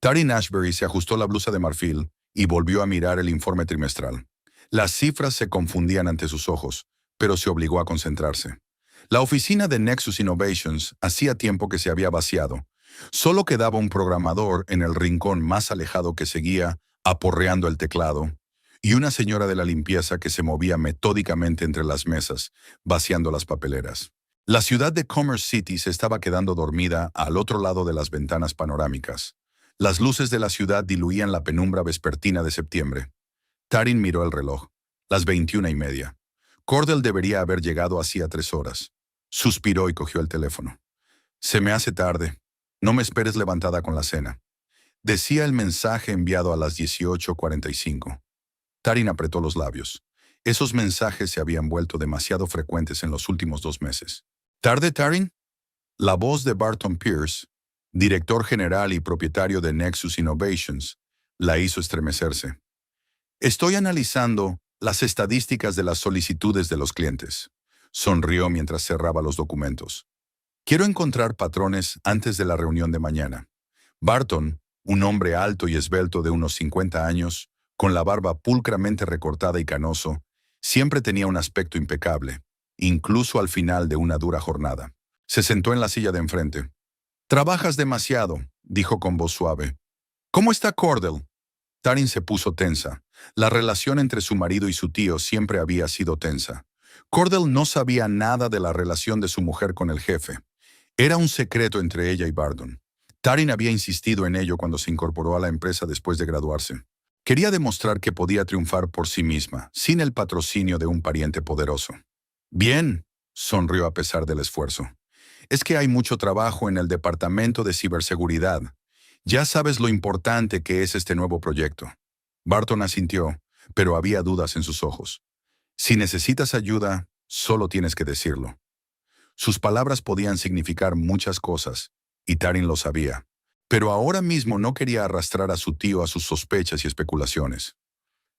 Taryn Ashbury se ajustó la blusa de marfil y volvió a mirar el informe trimestral. Las cifras se confundían ante sus ojos, pero se obligó a concentrarse. La oficina de Nexus Innovations hacía tiempo que se había vaciado. Solo quedaba un programador en el rincón más alejado que seguía aporreando el teclado, y una señora de la limpieza que se movía metódicamente entre las mesas, vaciando las papeleras. La ciudad de Commerce City se estaba quedando dormida al otro lado de las ventanas panorámicas. Las luces de la ciudad diluían la penumbra vespertina de septiembre. Taryn miró el reloj. Las 21:30. Cordell debería haber llegado hacía 3 horas. Suspiró y cogió el teléfono. Se me hace tarde. No me esperes levantada con la cena. Decía el mensaje enviado a las 18:45. Taryn apretó los labios. Esos mensajes se habían vuelto demasiado frecuentes en los últimos 2 meses. ¿Tarde, Taryn? La voz de Barton Pierce, director general y propietario de Nexus Innovations, la hizo estremecerse. Estoy analizando las estadísticas de las solicitudes de los clientes. Sonrió mientras cerraba los documentos. Quiero encontrar patrones antes de la reunión de mañana. Barton, un hombre alto y esbelto de unos 50 años, con la barba pulcramente recortada y canoso, siempre tenía un aspecto impecable, incluso al final de una dura jornada. Se sentó en la silla de enfrente. «Trabajas demasiado», dijo con voz suave. «¿Cómo está Cordell?» Taryn se puso tensa. La relación entre su marido y su tío siempre había sido tensa. Cordell no sabía nada de la relación de su mujer con el jefe. Era un secreto entre ella y Barton. Taryn había insistido en ello cuando se incorporó a la empresa después de graduarse. Quería demostrar que podía triunfar por sí misma, sin el patrocinio de un pariente poderoso. «Bien», sonrió a pesar del esfuerzo. «Es que hay mucho trabajo en el departamento de ciberseguridad. Ya sabes lo importante que es este nuevo proyecto». Barton asintió, pero había dudas en sus ojos. «Si necesitas ayuda, solo tienes que decirlo». Sus palabras podían significar muchas cosas, y Taryn lo sabía. Pero ahora mismo no quería arrastrar a su tío a sus sospechas y especulaciones.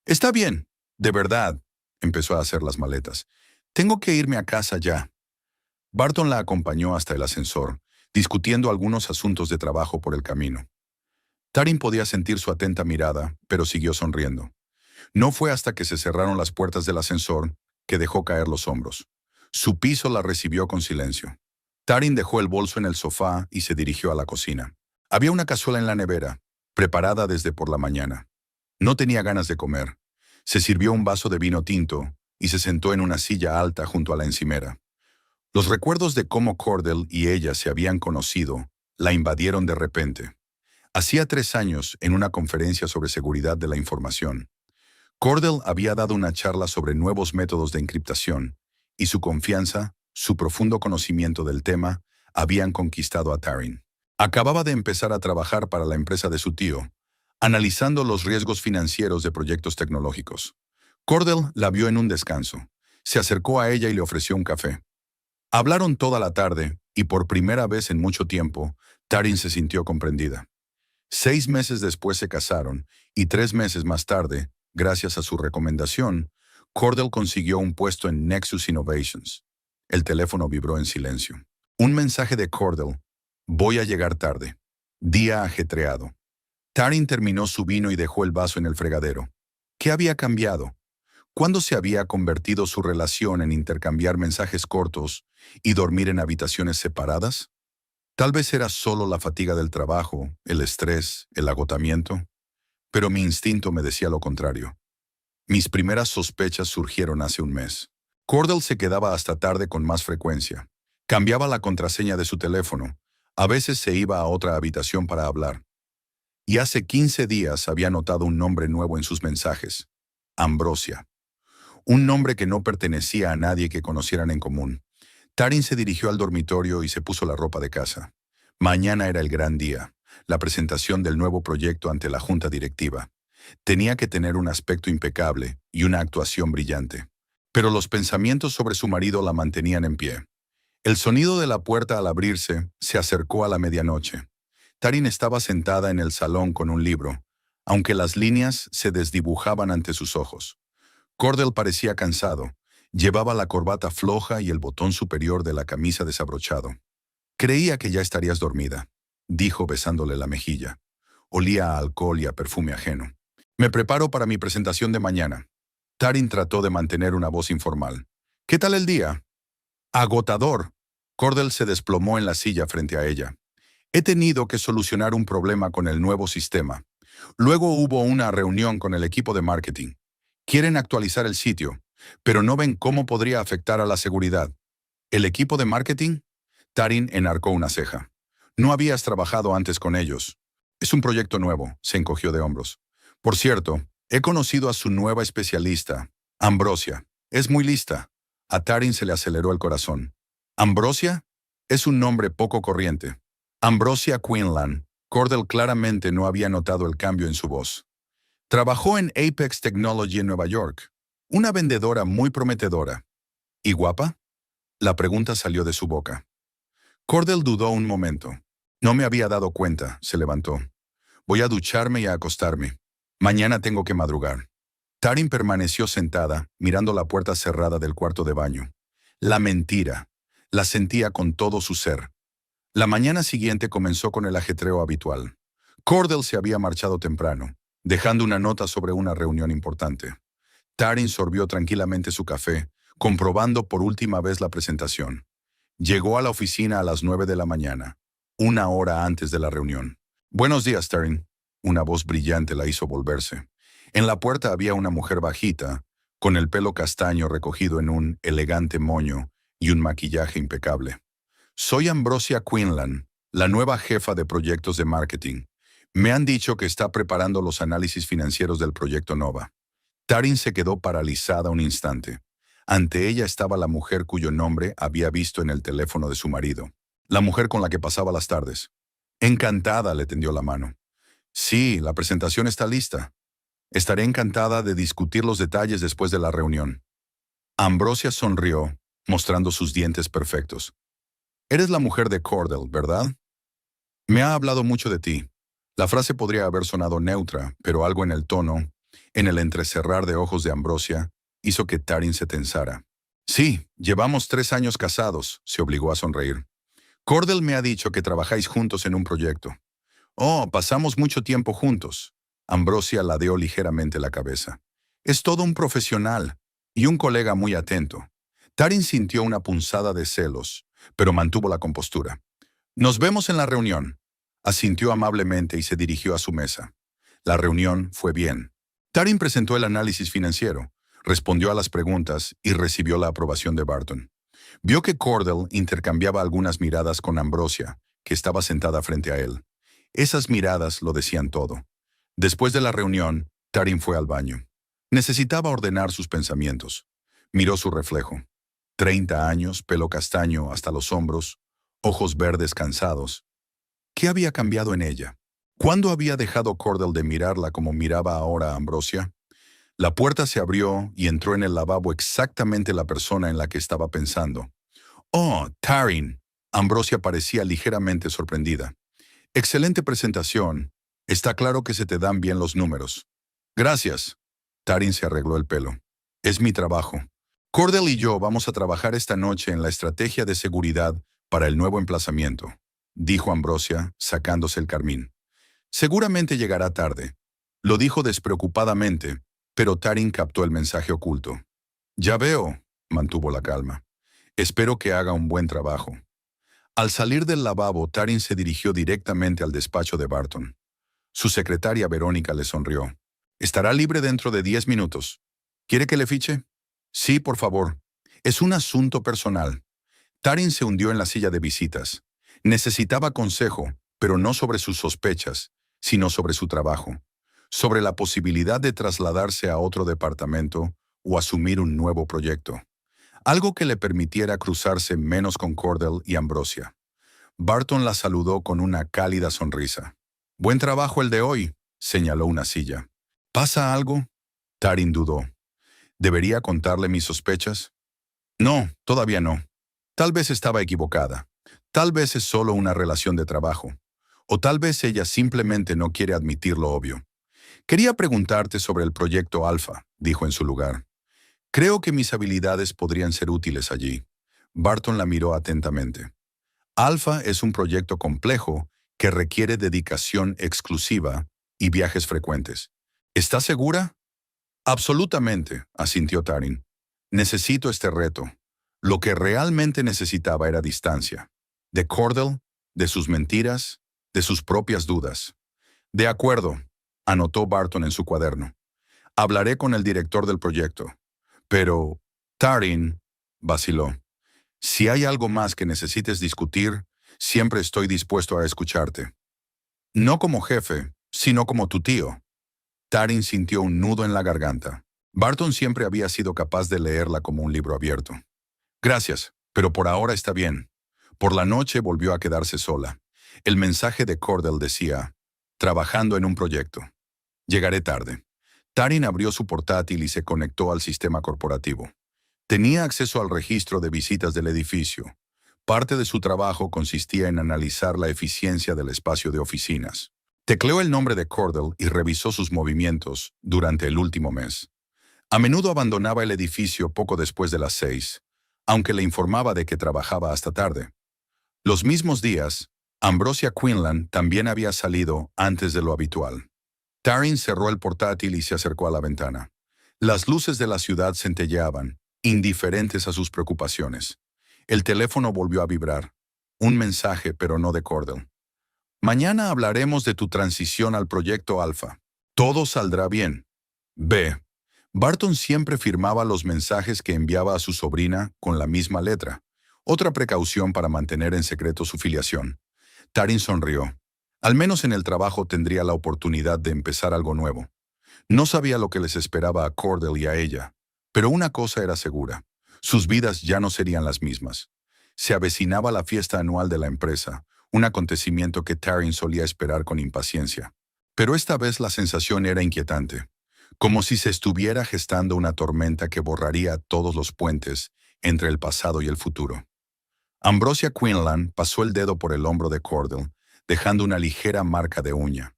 «Está bien, de verdad», empezó a hacer las maletas. «Tengo que irme a casa ya». Barton la acompañó hasta el ascensor, discutiendo algunos asuntos de trabajo por el camino. Taryn podía sentir su atenta mirada, pero siguió sonriendo. No fue hasta que se cerraron las puertas del ascensor que dejó caer los hombros. Su piso la recibió con silencio. Taryn dejó el bolso en el sofá y se dirigió a la cocina. Había una cazuela en la nevera, preparada desde por la mañana. No tenía ganas de comer. Se sirvió un vaso de vino tinto y se sentó en una silla alta junto a la encimera. Los recuerdos de cómo Cordell y ella se habían conocido la invadieron de repente. Hacía 3 años, en una conferencia sobre seguridad de la información, Cordell había dado una charla sobre nuevos métodos de encriptación, y su confianza, su profundo conocimiento del tema, habían conquistado a Taryn. Acababa de empezar a trabajar para la empresa de su tío, analizando los riesgos financieros de proyectos tecnológicos. Cordell la vio en un descanso. Se acercó a ella y le ofreció un café. Hablaron toda la tarde, y por primera vez en mucho tiempo, Taryn se sintió comprendida. 6 meses después se casaron, y 3 meses más tarde, gracias a su recomendación, Cordell consiguió un puesto en Nexus Innovations. El teléfono vibró en silencio. Un mensaje de Cordell. «Voy a llegar tarde». Día ajetreado. Taryn terminó su vino y dejó el vaso en el fregadero. ¿Qué había cambiado? ¿Cuándo se había convertido su relación en intercambiar mensajes cortos y dormir en habitaciones separadas? Tal vez era solo la fatiga del trabajo, el estrés, el agotamiento. Pero mi instinto me decía lo contrario. Mis primeras sospechas surgieron hace un mes. Cordell se quedaba hasta tarde con más frecuencia. Cambiaba la contraseña de su teléfono. A veces se iba a otra habitación para hablar. Y hace 15 días había notado un nombre nuevo en sus mensajes. Ambrosia. Un nombre que no pertenecía a nadie que conocieran en común. Taryn se dirigió al dormitorio y se puso la ropa de casa. Mañana era el gran día, la presentación del nuevo proyecto ante la junta directiva. Tenía que tener un aspecto impecable y una actuación brillante. Pero los pensamientos sobre su marido la mantenían en pie. El sonido de la puerta al abrirse se acercó a la medianoche. Taryn estaba sentada en el salón con un libro, aunque las líneas se desdibujaban ante sus ojos. Cordell parecía cansado. Llevaba la corbata floja y el botón superior de la camisa desabrochado. «Creía que ya estarías dormida», dijo besándole la mejilla. Olía a alcohol y a perfume ajeno. Me preparo para mi presentación de mañana. Taryn trató de mantener una voz informal. ¿Qué tal el día? Agotador. Cordell se desplomó en la silla frente a ella. He tenido que solucionar un problema con el nuevo sistema. Luego hubo una reunión con el equipo de marketing. Quieren actualizar el sitio, pero no ven cómo podría afectar a la seguridad. ¿El equipo de marketing? Taryn enarcó una ceja. No habías trabajado antes con ellos. Es un proyecto nuevo, se encogió de hombros. Por cierto, he conocido a su nueva especialista, Ambrosia. Es muy lista. A Taryn se le aceleró el corazón. ¿Ambrosia? Es un nombre poco corriente. Ambrosia Quinlan. Cordell claramente no había notado el cambio en su voz. Trabajó en Apex Technology en Nueva York. Una vendedora muy prometedora. ¿Y guapa? La pregunta salió de su boca. Cordell dudó un momento. No me había dado cuenta, se levantó. Voy a ducharme y a acostarme. Mañana tengo que madrugar. Taryn permaneció sentada, mirando la puerta cerrada del cuarto de baño. La mentira. La sentía con todo su ser. La mañana siguiente comenzó con el ajetreo habitual. Cordell se había marchado temprano, dejando una nota sobre una reunión importante. Taryn sorbió tranquilamente su café, comprobando por última vez la presentación. Llegó a la oficina a las 9 de la mañana, una hora antes de la reunión. Buenos días, Taryn. Una voz brillante la hizo volverse. En la puerta había una mujer bajita, con el pelo castaño recogido en un elegante moño y un maquillaje impecable. Soy Ambrosia Quinlan, la nueva jefa de proyectos de marketing. Me han dicho que está preparando los análisis financieros del proyecto Nova. Taryn se quedó paralizada un instante. Ante ella estaba la mujer cuyo nombre había visto en el teléfono de su marido. La mujer con la que pasaba las tardes. Encantada, le tendió la mano. Sí, la presentación está lista. Estaré encantada de discutir los detalles después de la reunión. Ambrosia sonrió, mostrando sus dientes perfectos. Eres la mujer de Cordell, ¿verdad? Me ha hablado mucho de ti. La frase podría haber sonado neutra, pero algo en el tono, en el entrecerrar de ojos de Ambrosia, hizo que Taryn se tensara. Sí, llevamos 3 años casados, se obligó a sonreír. Cordell me ha dicho que trabajáis juntos en un proyecto. Oh, pasamos mucho tiempo juntos. Ambrosia ladeó ligeramente la cabeza. Es todo un profesional y un colega muy atento. Taryn sintió una punzada de celos, pero mantuvo la compostura. Nos vemos en la reunión. Asintió amablemente y se dirigió a su mesa. La reunión fue bien. Taryn presentó el análisis financiero, respondió a las preguntas y recibió la aprobación de Barton. Vio que Cordell intercambiaba algunas miradas con Ambrosia, que estaba sentada frente a él. Esas miradas lo decían todo. Después de la reunión, Taryn fue al baño. Necesitaba ordenar sus pensamientos. Miró su reflejo. 30 años, pelo castaño hasta los hombros, ojos verdes cansados. ¿Qué había cambiado en ella? ¿Cuándo había dejado Cordell de mirarla como miraba ahora a Ambrosia? La puerta se abrió y entró en el lavabo exactamente la persona en la que estaba pensando. «Oh, Taryn». Ambrosia parecía ligeramente sorprendida. «Excelente presentación. Está claro que se te dan bien los números». «Gracias». Taryn se arregló el pelo. «Es mi trabajo. Cordell y yo vamos a trabajar esta noche en la estrategia de seguridad para el nuevo emplazamiento», dijo Ambrosia, sacándose el carmín. «Seguramente llegará tarde». Lo dijo despreocupadamente, pero Taryn captó el mensaje oculto. «Ya veo», mantuvo la calma. «Espero que haga un buen trabajo». Al salir del lavabo, Taryn se dirigió directamente al despacho de Barton. Su secretaria Verónica le sonrió. «Estará libre dentro de 10 minutos. ¿Quiere que le fiche?» «Sí, por favor. Es un asunto personal». Taryn se hundió en la silla de visitas. Necesitaba consejo, pero no sobre sus sospechas, sino sobre su trabajo. Sobre la posibilidad de trasladarse a otro departamento o asumir un nuevo proyecto. Algo que le permitiera cruzarse menos con Cordell y Ambrosia. Barton la saludó con una cálida sonrisa. «Buen trabajo el de hoy», señaló una silla. «¿Pasa algo?» Taryn dudó. ¿Debería contarle mis sospechas? No, todavía no. Tal vez estaba equivocada. Tal vez es solo una relación de trabajo. O tal vez ella simplemente no quiere admitir lo obvio. «Quería preguntarte sobre el proyecto Alpha», dijo en su lugar. «Creo que mis habilidades podrían ser útiles allí». Barton la miró atentamente. «Alpha es un proyecto complejo que requiere dedicación exclusiva y viajes frecuentes. ¿Estás segura? Absolutamente, asintió Tarin. Necesito este reto. Lo que realmente necesitaba era distancia. De Cordell, de sus mentiras, de sus propias dudas. De acuerdo, anotó Barton en su cuaderno. Hablaré con el director del proyecto. Pero, Tarin, vaciló. Si hay algo más que necesites discutir, siempre estoy dispuesto a escucharte. No como jefe, sino como tu tío. Tarin sintió un nudo en la garganta. Barton siempre había sido capaz de leerla como un libro abierto. Gracias, pero por ahora está bien. Por la noche volvió a quedarse sola. El mensaje de Cordell decía, trabajando en un proyecto. Llegaré tarde. Tarin abrió su portátil y se conectó al sistema corporativo. Tenía acceso al registro de visitas del edificio. Parte de su trabajo consistía en analizar la eficiencia del espacio de oficinas. Tecleó el nombre de Cordell y revisó sus movimientos durante el último mes. A menudo abandonaba el edificio poco después de las 6, aunque le informaba de que trabajaba hasta tarde. Los mismos días, Ambrosia Quinlan también había salido antes de lo habitual. Tarin cerró el portátil y se acercó a la ventana. Las luces de la ciudad centelleaban, indiferentes a sus preocupaciones. El teléfono volvió a vibrar. Un mensaje, pero no de Cordell. Mañana hablaremos de tu transición al proyecto Alpha. Todo saldrá bien. B. Barton siempre firmaba los mensajes que enviaba a su sobrina con la misma letra. Otra precaución para mantener en secreto su filiación. Tarin sonrió. Al menos en el trabajo tendría la oportunidad de empezar algo nuevo. No sabía lo que les esperaba a Cordell y a ella, pero una cosa era segura. Sus vidas ya no serían las mismas. Se avecinaba la fiesta anual de la empresa, un acontecimiento que Tarin solía esperar con impaciencia. Pero esta vez la sensación era inquietante, como si se estuviera gestando una tormenta que borraría todos los puentes entre el pasado y el futuro. Ambrosia Quinlan pasó el dedo por el hombro de Cordell, dejando una ligera marca de uña.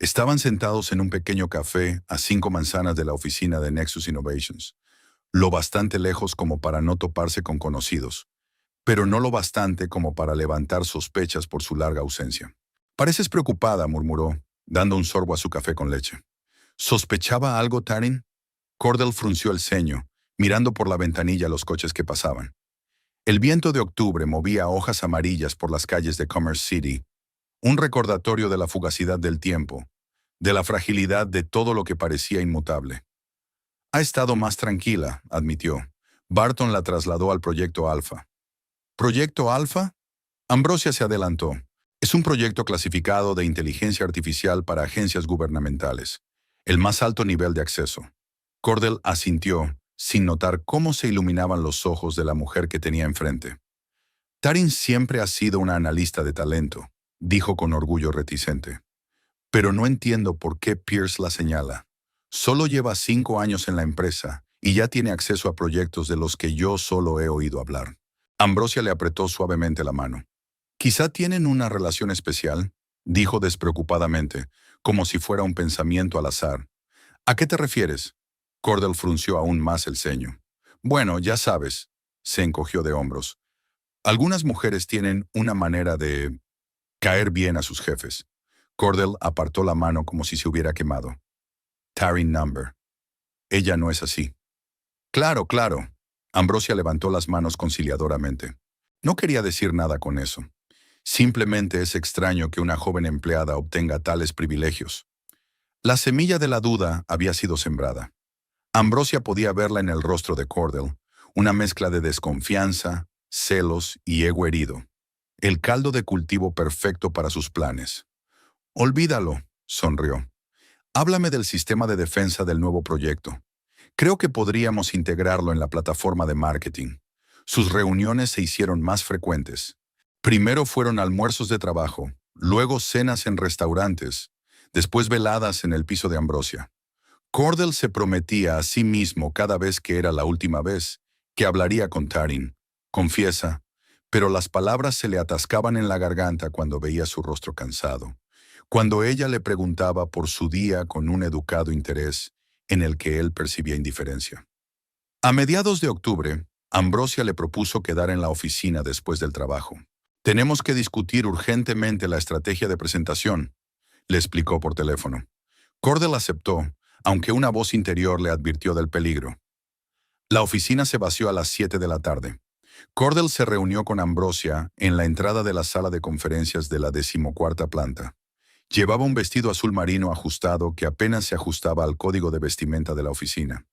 Estaban sentados en un pequeño café a 5 manzanas de la oficina de Nexus Innovations, lo bastante lejos como para no toparse con conocidos, pero no lo bastante como para levantar sospechas por su larga ausencia. «Pareces preocupada», murmuró, dando un sorbo a su café con leche. ¿Sospechaba algo, Tarin? Cordell frunció el ceño, mirando por la ventanilla los coches que pasaban. El viento de octubre movía hojas amarillas por las calles de Commerce City, un recordatorio de la fugacidad del tiempo, de la fragilidad de todo lo que parecía inmutable. Ha estado más tranquila, admitió. Barton la trasladó al proyecto Alpha. ¿Proyecto Alpha? Ambrosia se adelantó. Es un proyecto clasificado de inteligencia artificial para agencias gubernamentales, el más alto nivel de acceso. Cordell asintió, sin notar cómo se iluminaban los ojos de la mujer que tenía enfrente. Tarin siempre ha sido una analista de talento, dijo con orgullo reticente. Pero no entiendo por qué Pierce la señala. Solo lleva 5 años en la empresa y ya tiene acceso a proyectos de los que yo solo he oído hablar. Ambrosia le apretó suavemente la mano. Quizá tienen una relación especial, dijo despreocupadamente, como si fuera un pensamiento al azar. ¿A qué te refieres? Cordell frunció aún más el ceño. Bueno, ya sabes, se encogió de hombros. Algunas mujeres tienen una manera de caer bien a sus jefes. Cordell apartó la mano como si se hubiera quemado. Tarin Number. Ella no es así. Claro, claro. Ambrosia levantó las manos conciliadoramente. No quería decir nada con eso. Simplemente es extraño que una joven empleada obtenga tales privilegios. La semilla de la duda había sido sembrada. Ambrosia podía verla en el rostro de Cordell, una mezcla de desconfianza, celos y ego herido. El caldo de cultivo perfecto para sus planes. Olvídalo, sonrió. Háblame del sistema de defensa del nuevo proyecto. Creo que podríamos integrarlo en la plataforma de marketing. Sus reuniones se hicieron más frecuentes. Primero fueron almuerzos de trabajo, luego cenas en restaurantes, después veladas en el piso de Ambrosia. Cordell se prometía a sí mismo cada vez que era la última vez que hablaría con Tarin. Confiesa, pero las palabras se le atascaban en la garganta cuando veía su rostro cansado, cuando ella le preguntaba por su día con un educado interés en el que él percibía indiferencia. A mediados de octubre, Ambrosia le propuso quedar en la oficina después del trabajo. Tenemos que discutir urgentemente la estrategia de presentación, le explicó por teléfono. Cordell aceptó, aunque una voz interior le advirtió del peligro. La oficina se vació a las 7 de la tarde. Cordell se reunió con Ambrosia en la entrada de la sala de conferencias de la 14ª planta. Llevaba un vestido azul marino ajustado que apenas se ajustaba al código de vestimenta de la oficina.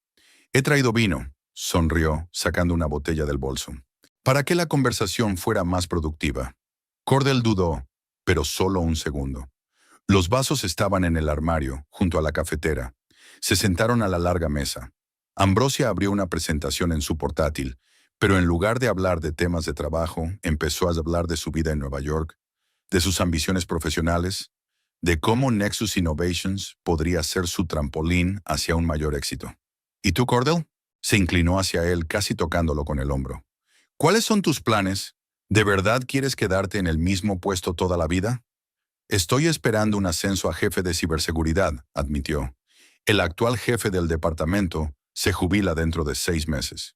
«He traído vino», sonrió, sacando una botella del bolso. Para que la conversación fuera más productiva. Cordell dudó, pero solo un segundo. Los vasos estaban en el armario, junto a la cafetera. Se sentaron a la larga mesa. Ambrosia abrió una presentación en su portátil, pero en lugar de hablar de temas de trabajo, empezó a hablar de su vida en Nueva York, de sus ambiciones profesionales, de cómo Nexus Innovations podría ser su trampolín hacia un mayor éxito. ¿Y tú, Cordell? Se inclinó hacia él, casi tocándolo con el hombro. ¿Cuáles son tus planes? ¿De verdad quieres quedarte en el mismo puesto toda la vida? Estoy esperando un ascenso a jefe de ciberseguridad, admitió. El actual jefe del departamento se jubila dentro de 6 meses.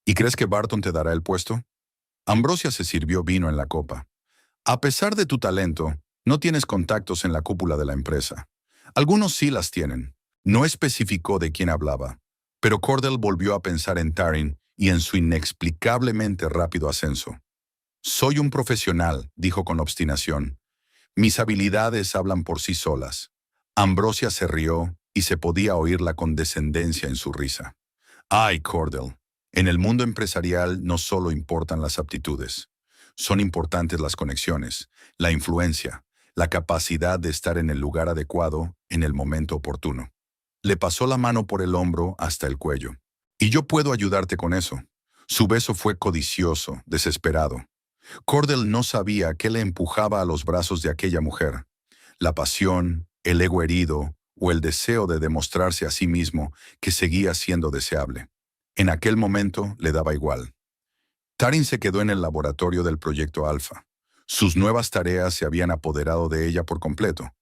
¿Y crees que Barton te dará el puesto? Ambrosia se sirvió vino en la copa. A pesar de tu talento, no tienes contactos en la cúpula de la empresa. Algunos sí las tienen. No especificó de quién hablaba, pero Cordell volvió a pensar en Taryn y en su inexplicablemente rápido ascenso. Soy un profesional, dijo con obstinación. Mis habilidades hablan por sí solas. Ambrosia se rió y se podía oír la condescendencia en su risa. Ay, Cordell, en el mundo empresarial no solo importan las aptitudes. Son importantes las conexiones, la influencia, la capacidad de estar en el lugar adecuado en el momento oportuno. Le pasó la mano por el hombro hasta el cuello. Y yo puedo ayudarte con eso. Su beso fue codicioso, desesperado. Cordell no sabía qué le empujaba a los brazos de aquella mujer. La pasión, el ego herido o el deseo de demostrarse a sí mismo que seguía siendo deseable. En aquel momento le daba igual. Taryn se quedó en el laboratorio del proyecto Alfa. Sus nuevas tareas se habían apoderado de ella por completo,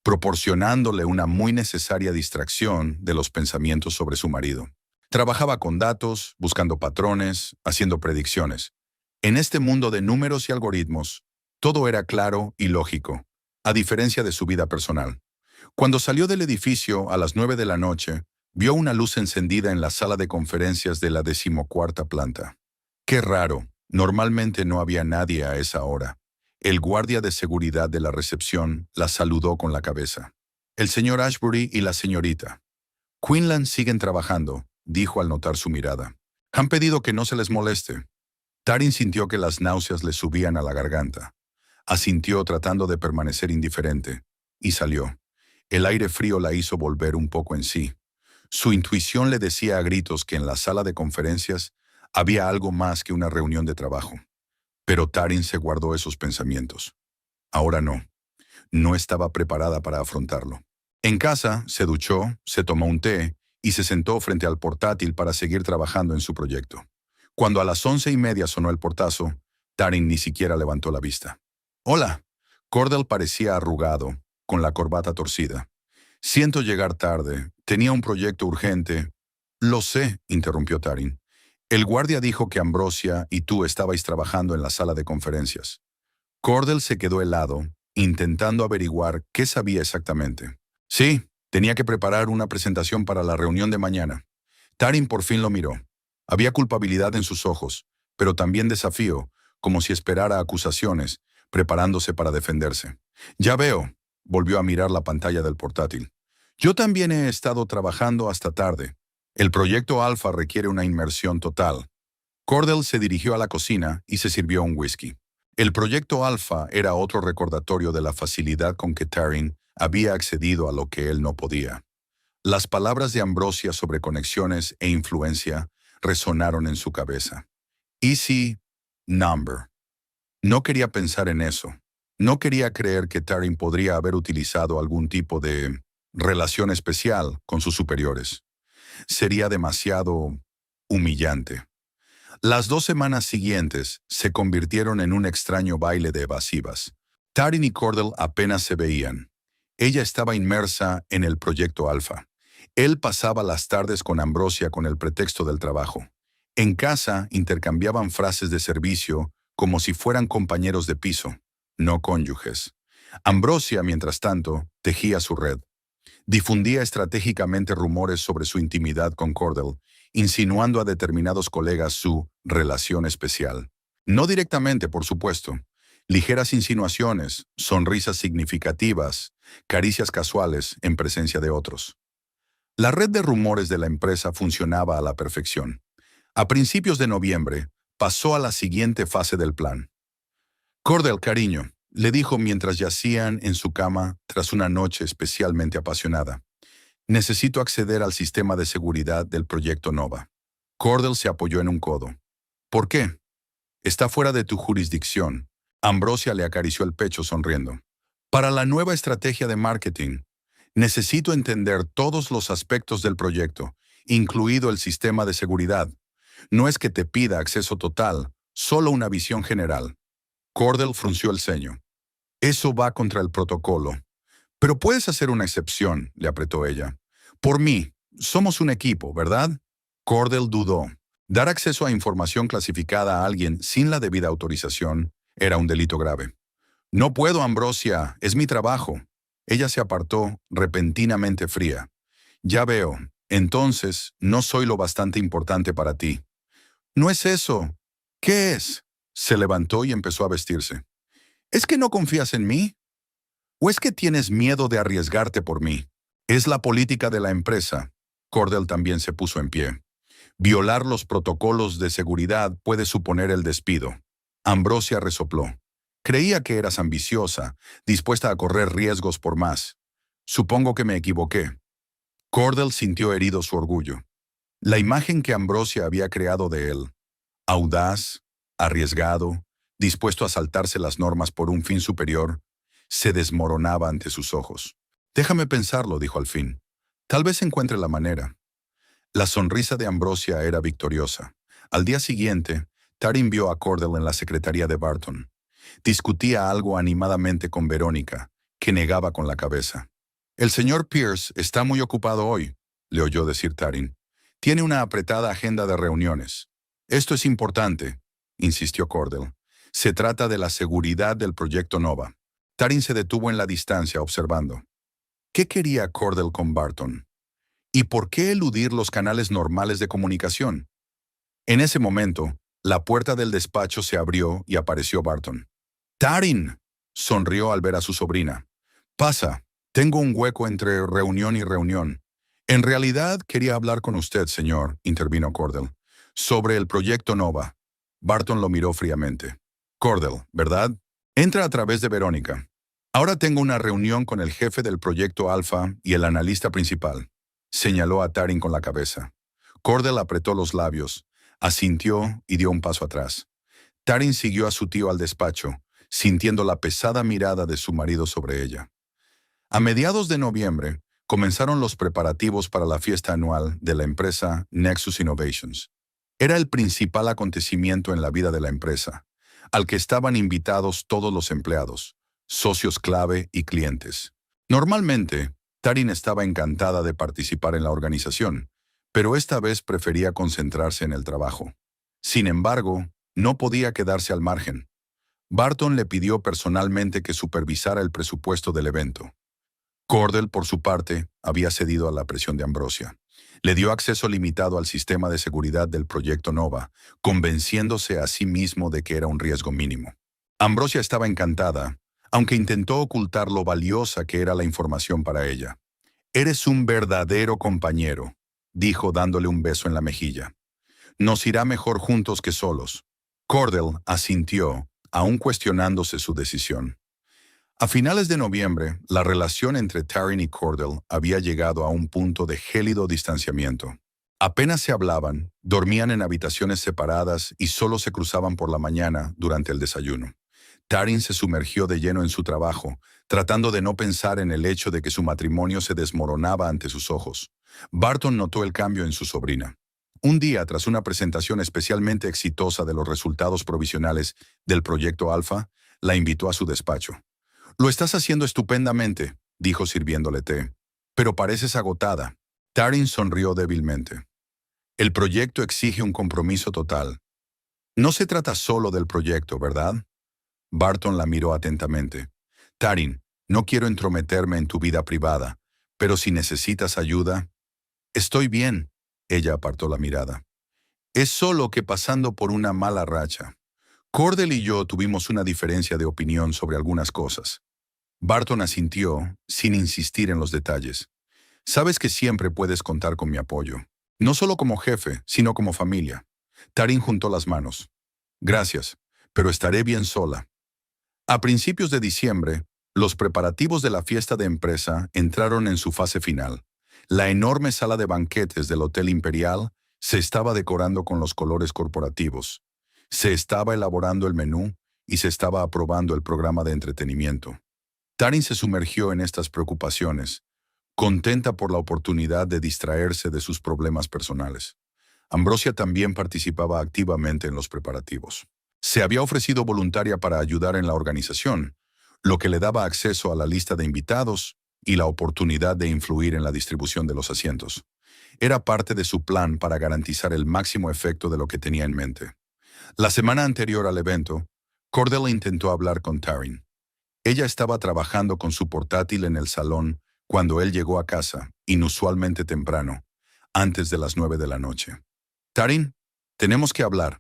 proporcionándole una muy necesaria distracción de los pensamientos sobre su marido. Trabajaba con datos, buscando patrones, haciendo predicciones. En este mundo de números y algoritmos, todo era claro y lógico, a diferencia de su vida personal. Cuando salió del edificio a las 9 de la noche, vio una luz encendida en la sala de conferencias de la 14ª planta. Qué raro, normalmente no había nadie a esa hora. El guardia de seguridad de la recepción la saludó con la cabeza. El señor Ashbury y la señorita Quinlan siguen trabajando, dijo al notar su mirada. Han pedido que no se les moleste. Taryn sintió que las náuseas le subían a la garganta. Asintió tratando de permanecer indiferente, y salió. El aire frío la hizo volver un poco en sí. Su intuición le decía a gritos que en la sala de conferencias había algo más que una reunión de trabajo. Pero Taryn se guardó esos pensamientos. Ahora no. No estaba preparada para afrontarlo. En casa, se duchó, se tomó un té y se sentó frente al portátil para seguir trabajando en su proyecto. Cuando a las 11:30 sonó el portazo, Taryn ni siquiera levantó la vista. «Hola». Cordell parecía arrugado, con la corbata torcida. «Siento llegar tarde. Tenía un proyecto urgente». «Lo sé», interrumpió Taryn. «El guardia dijo que Ambrosia y tú estabais trabajando en la sala de conferencias». Cordell se quedó helado, intentando averiguar qué sabía exactamente. «Sí, tenía que preparar una presentación para la reunión de mañana». Taryn por fin lo miró. Había culpabilidad en sus ojos, pero también desafío, como si esperara acusaciones, preparándose para defenderse. «Ya veo», volvió a mirar la pantalla del portátil. «Yo también he estado trabajando hasta tarde. El proyecto Alfa requiere una inmersión total». Cordell se dirigió a la cocina y se sirvió un whisky. El proyecto Alfa era otro recordatorio de la facilidad con que Taryn había accedido a lo que él no podía. Las palabras de Ambrosia sobre conexiones e influencia resonaron en su cabeza. Easy number. No quería pensar en eso. No quería creer que Taryn podría haber utilizado algún tipo de relación especial con sus superiores. Sería demasiado humillante. Las 2 semanas siguientes se convirtieron en un extraño baile de evasivas. Taryn y Cordell apenas se veían. Ella estaba inmersa en el proyecto Alfa. Él pasaba las tardes con Ambrosia con el pretexto del trabajo. En casa intercambiaban frases de servicio como si fueran compañeros de piso, no cónyuges. Ambrosia, mientras tanto, tejía su red. Difundía estratégicamente rumores sobre su intimidad con Cordell, insinuando a determinados colegas su relación especial. No directamente, por supuesto. Ligeras insinuaciones, sonrisas significativas, caricias casuales en presencia de otros. La red de rumores de la empresa funcionaba a la perfección. A principios de noviembre, pasó a la siguiente fase del plan. Cordell, cariño, le dijo mientras yacían en su cama tras una noche especialmente apasionada. Necesito acceder al sistema de seguridad del proyecto Nova. Cordell se apoyó en un codo. ¿Por qué? Está fuera de tu jurisdicción. Ambrosia le acarició el pecho sonriendo. Para la nueva estrategia de marketing, necesito entender todos los aspectos del proyecto, incluido el sistema de seguridad. No es que te pida acceso total, solo una visión general. Cordell frunció el ceño. Eso va contra el protocolo. Pero puedes hacer una excepción, le apretó ella. Por mí, somos un equipo, ¿verdad? Cordell dudó. Dar acceso a información clasificada a alguien sin la debida autorización era un delito grave. No puedo, Ambrosia, es mi trabajo. Ella se apartó, repentinamente fría. Ya veo, entonces no soy lo bastante importante para ti. No es eso. ¿Qué es? Se levantó y empezó a vestirse. ¿Es que no confías en mí? ¿O es que tienes miedo de arriesgarte por mí? Es la política de la empresa. Cordell también se puso en pie. Violar los protocolos de seguridad puede suponer el despido. Ambrosia resopló. Creía que eras ambiciosa, dispuesta a correr riesgos por más. Supongo que me equivoqué. Cordell sintió herido su orgullo. La imagen que Ambrosia había creado de él, audaz, arriesgado, dispuesto a saltarse las normas por un fin superior, se desmoronaba ante sus ojos. Déjame pensarlo, dijo al fin. Tal vez encuentre la manera. La sonrisa de Ambrosia era victoriosa. Al día siguiente, Tarin vio a Cordell en la secretaría de Barton. Discutía algo animadamente con Verónica, que negaba con la cabeza. El señor Pierce está muy ocupado hoy, le oyó decir Tarin. Tiene una apretada agenda de reuniones. Esto es importante, insistió Cordell. Se trata de la seguridad del proyecto Nova. Tarin se detuvo en la distancia observando. ¿Qué quería Cordell con Barton? ¿Y por qué eludir los canales normales de comunicación? En ese momento, la puerta del despacho se abrió y apareció Barton. ¡Tarin!, sonrió al ver a su sobrina. Pasa, tengo un hueco entre reunión y reunión. En realidad quería hablar con usted, señor, intervino Cordell, sobre el proyecto Nova. Barton lo miró fríamente. Cordell, ¿verdad? Entra a través de Verónica. Ahora tengo una reunión con el jefe del proyecto Alpha y el analista principal. Señaló a Tarin con la cabeza. Cordell apretó los labios, asintió y dio un paso atrás. Tarin siguió a su tío al despacho, sintiendo la pesada mirada de su marido sobre ella. A mediados de noviembre, comenzaron los preparativos para la fiesta anual de la empresa Nexus Innovations. Era el principal acontecimiento en la vida de la empresa, al que estaban invitados todos los empleados, socios clave y clientes. Normalmente, Tarin estaba encantada de participar en la organización, pero esta vez prefería concentrarse en el trabajo. Sin embargo, no podía quedarse al margen. Barton le pidió personalmente que supervisara el presupuesto del evento. Cordell, por su parte, había cedido a la presión de Ambrosia. Le dio acceso limitado al sistema de seguridad del proyecto Nova, convenciéndose a sí mismo de que era un riesgo mínimo. Ambrosia estaba encantada, aunque intentó ocultar lo valiosa que era la información para ella. «Eres un verdadero compañero», dijo dándole un beso en la mejilla. «Nos irá mejor juntos que solos». Cordell asintió, aún cuestionándose su decisión. A finales de noviembre, la relación entre Tarin y Cordell había llegado a un punto de gélido distanciamiento. Apenas se hablaban, dormían en habitaciones separadas y solo se cruzaban por la mañana durante el desayuno. Tarin se sumergió de lleno en su trabajo, tratando de no pensar en el hecho de que su matrimonio se desmoronaba ante sus ojos. Barton notó el cambio en su sobrina. Un día, tras una presentación especialmente exitosa de los resultados provisionales del proyecto Alpha, la invitó a su despacho. «Lo estás haciendo estupendamente», dijo sirviéndole té. «Pero pareces agotada». Tarin sonrió débilmente. «El proyecto exige un compromiso total». No se trata solo del proyecto, ¿verdad? Barton la miró atentamente. Taryn, no quiero entrometerme en tu vida privada, pero si necesitas ayuda... Estoy bien. Ella apartó la mirada. Es solo que pasando por una mala racha. Cordell y yo tuvimos una diferencia de opinión sobre algunas cosas. Barton asintió, sin insistir en los detalles. Sabes que siempre puedes contar con mi apoyo. No solo como jefe, sino como familia. Taryn juntó las manos. Gracias, pero estaré bien sola. A principios de diciembre, los preparativos de la fiesta de empresa entraron en su fase final. La enorme sala de banquetes del Hotel Imperial se estaba decorando con los colores corporativos. Se estaba elaborando el menú y se estaba aprobando el programa de entretenimiento. Taryn se sumergió en estas preocupaciones, contenta por la oportunidad de distraerse de sus problemas personales. Ambrosia también participaba activamente en los preparativos. Se había ofrecido voluntaria para ayudar en la organización, lo que le daba acceso a la lista de invitados y la oportunidad de influir en la distribución de los asientos. Era parte de su plan para garantizar el máximo efecto de lo que tenía en mente. La semana anterior al evento, Cordell intentó hablar con Taryn. Ella estaba trabajando con su portátil en el salón cuando él llegó a casa, inusualmente temprano, antes de las 9 de la noche. Taryn, tenemos que hablar,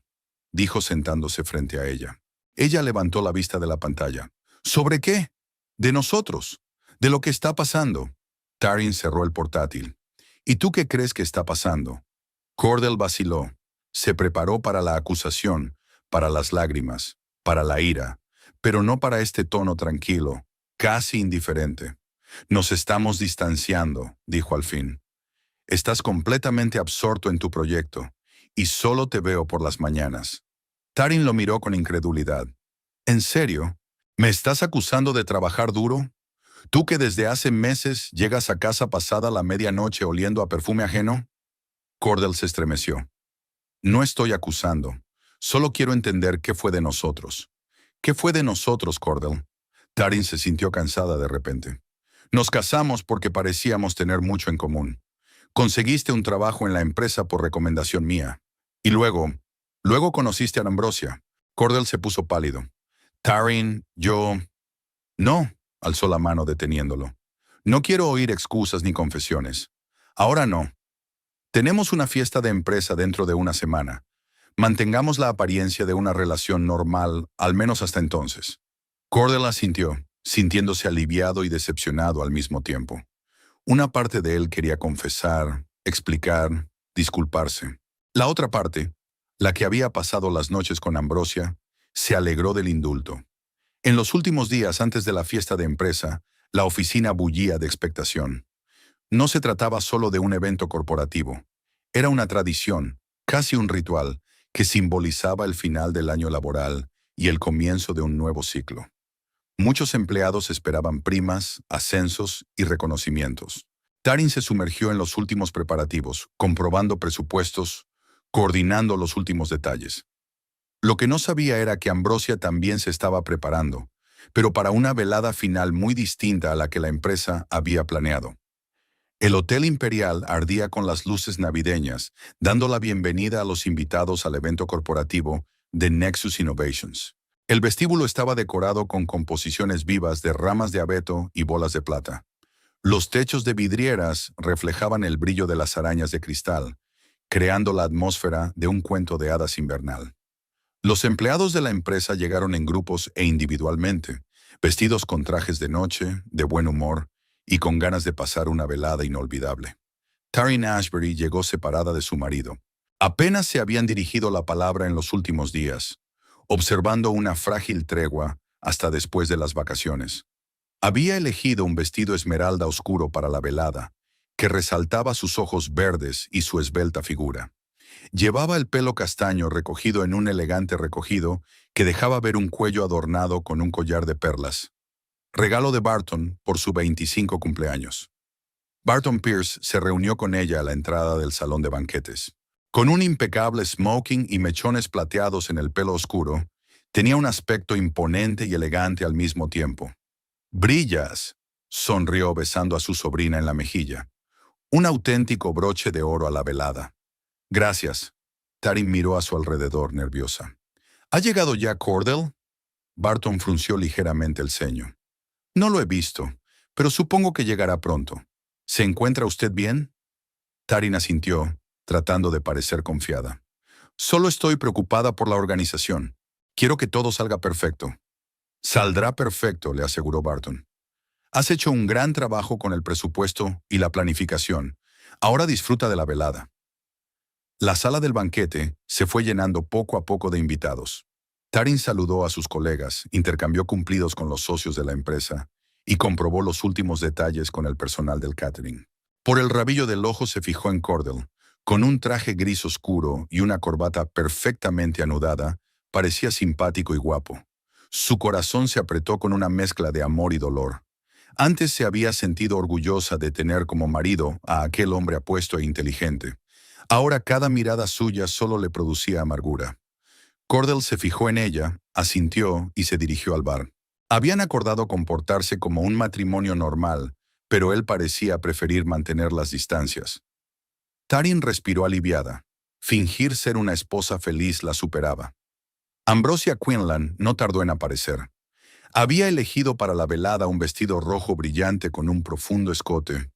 dijo sentándose frente a ella. Ella levantó la vista de la pantalla. ¿Sobre qué? De nosotros, de lo que está pasando. Taryn cerró el portátil. ¿Y tú qué crees que está pasando? Cordell vaciló. Se preparó para la acusación, para las lágrimas, para la ira, pero no para este tono tranquilo, casi indiferente. Nos estamos distanciando, dijo al fin. Estás completamente absorto en tu proyecto, y solo te veo por las mañanas. Taryn lo miró con incredulidad. ¿En serio? ¿Me estás acusando de trabajar duro? ¿Tú que desde hace meses llegas a casa pasada la medianoche oliendo a perfume ajeno? Cordell se estremeció. No estoy acusando. Solo quiero entender qué fue de nosotros. ¿Qué fue de nosotros, Cordell? Taryn se sintió cansada de repente. Nos casamos porque parecíamos tener mucho en común. Conseguiste un trabajo en la empresa por recomendación mía. Y luego conociste a Ambrosia. Cordell se puso pálido. Taryn, yo... No, alzó la mano deteniéndolo. No quiero oír excusas ni confesiones. Ahora no. Tenemos una fiesta de empresa dentro de una semana. Mantengamos la apariencia de una relación normal, al menos hasta entonces. Cordell asintió, sintiéndose aliviado y decepcionado al mismo tiempo. Una parte de él quería confesar, explicar, disculparse. La otra parte, la que había pasado las noches con Ambrosia, se alegró del indulto. En los últimos días antes de la fiesta de empresa, la oficina bullía de expectación. No se trataba solo de un evento corporativo. Era una tradición, casi un ritual, que simbolizaba el final del año laboral y el comienzo de un nuevo ciclo. Muchos empleados esperaban primas, ascensos y reconocimientos. Taryn se sumergió en los últimos preparativos, comprobando presupuestos, coordinando los últimos detalles. Lo que no sabía era que Ambrosia también se estaba preparando, pero para una velada final muy distinta a la que la empresa había planeado. El Hotel Imperial ardía con las luces navideñas, dando la bienvenida a los invitados al evento corporativo de Nexus Innovations. El vestíbulo estaba decorado con composiciones vivas de ramas de abeto y bolas de plata. Los techos de vidrieras reflejaban el brillo de las arañas de cristal, creando la atmósfera de un cuento de hadas invernal. Los empleados de la empresa llegaron en grupos e individualmente, vestidos con trajes de noche, de buen humor y con ganas de pasar una velada inolvidable. Taryn Ashbury llegó separada de su marido. Apenas se habían dirigido la palabra en los últimos días, observando una frágil tregua hasta después de las vacaciones. Había elegido un vestido esmeralda oscuro para la velada, que resaltaba sus ojos verdes y su esbelta figura. Llevaba el pelo castaño recogido en un elegante recogido que dejaba ver un cuello adornado con un collar de perlas. Regalo de Barton por su 25 cumpleaños. Barton Pierce se reunió con ella a la entrada del salón de banquetes. Con un impecable smoking y mechones plateados en el pelo oscuro, tenía un aspecto imponente y elegante al mismo tiempo. «Brillas», sonrió besando a su sobrina en la mejilla. Un auténtico broche de oro a la velada. «Gracias». Taryn miró a su alrededor nerviosa. ¿Ha llegado ya Cordell? Barton frunció ligeramente el ceño. No lo he visto, pero supongo que llegará pronto. ¿Se encuentra usted bien? Tarin asintió, tratando de parecer confiada. Solo estoy preocupada por la organización. Quiero que todo salga perfecto. Saldrá perfecto, le aseguró Barton. Has hecho un gran trabajo con el presupuesto y la planificación. Ahora disfruta de la velada. La sala del banquete se fue llenando poco a poco de invitados. Tarin saludó a sus colegas, intercambió cumplidos con los socios de la empresa y comprobó los últimos detalles con el personal del catering. Por el rabillo del ojo se fijó en Cordell. Con un traje gris oscuro y una corbata perfectamente anudada, parecía simpático y guapo. Su corazón se apretó con una mezcla de amor y dolor. Antes se había sentido orgullosa de tener como marido a aquel hombre apuesto e inteligente. Ahora cada mirada suya solo le producía amargura. Cordell se fijó en ella, asintió y se dirigió al bar. Habían acordado comportarse como un matrimonio normal, pero él parecía preferir mantener las distancias. Tarin respiró aliviada. Fingir ser una esposa feliz la superaba. Ambrosia Quinlan no tardó en aparecer. Había elegido para la velada un vestido rojo brillante con un profundo escote,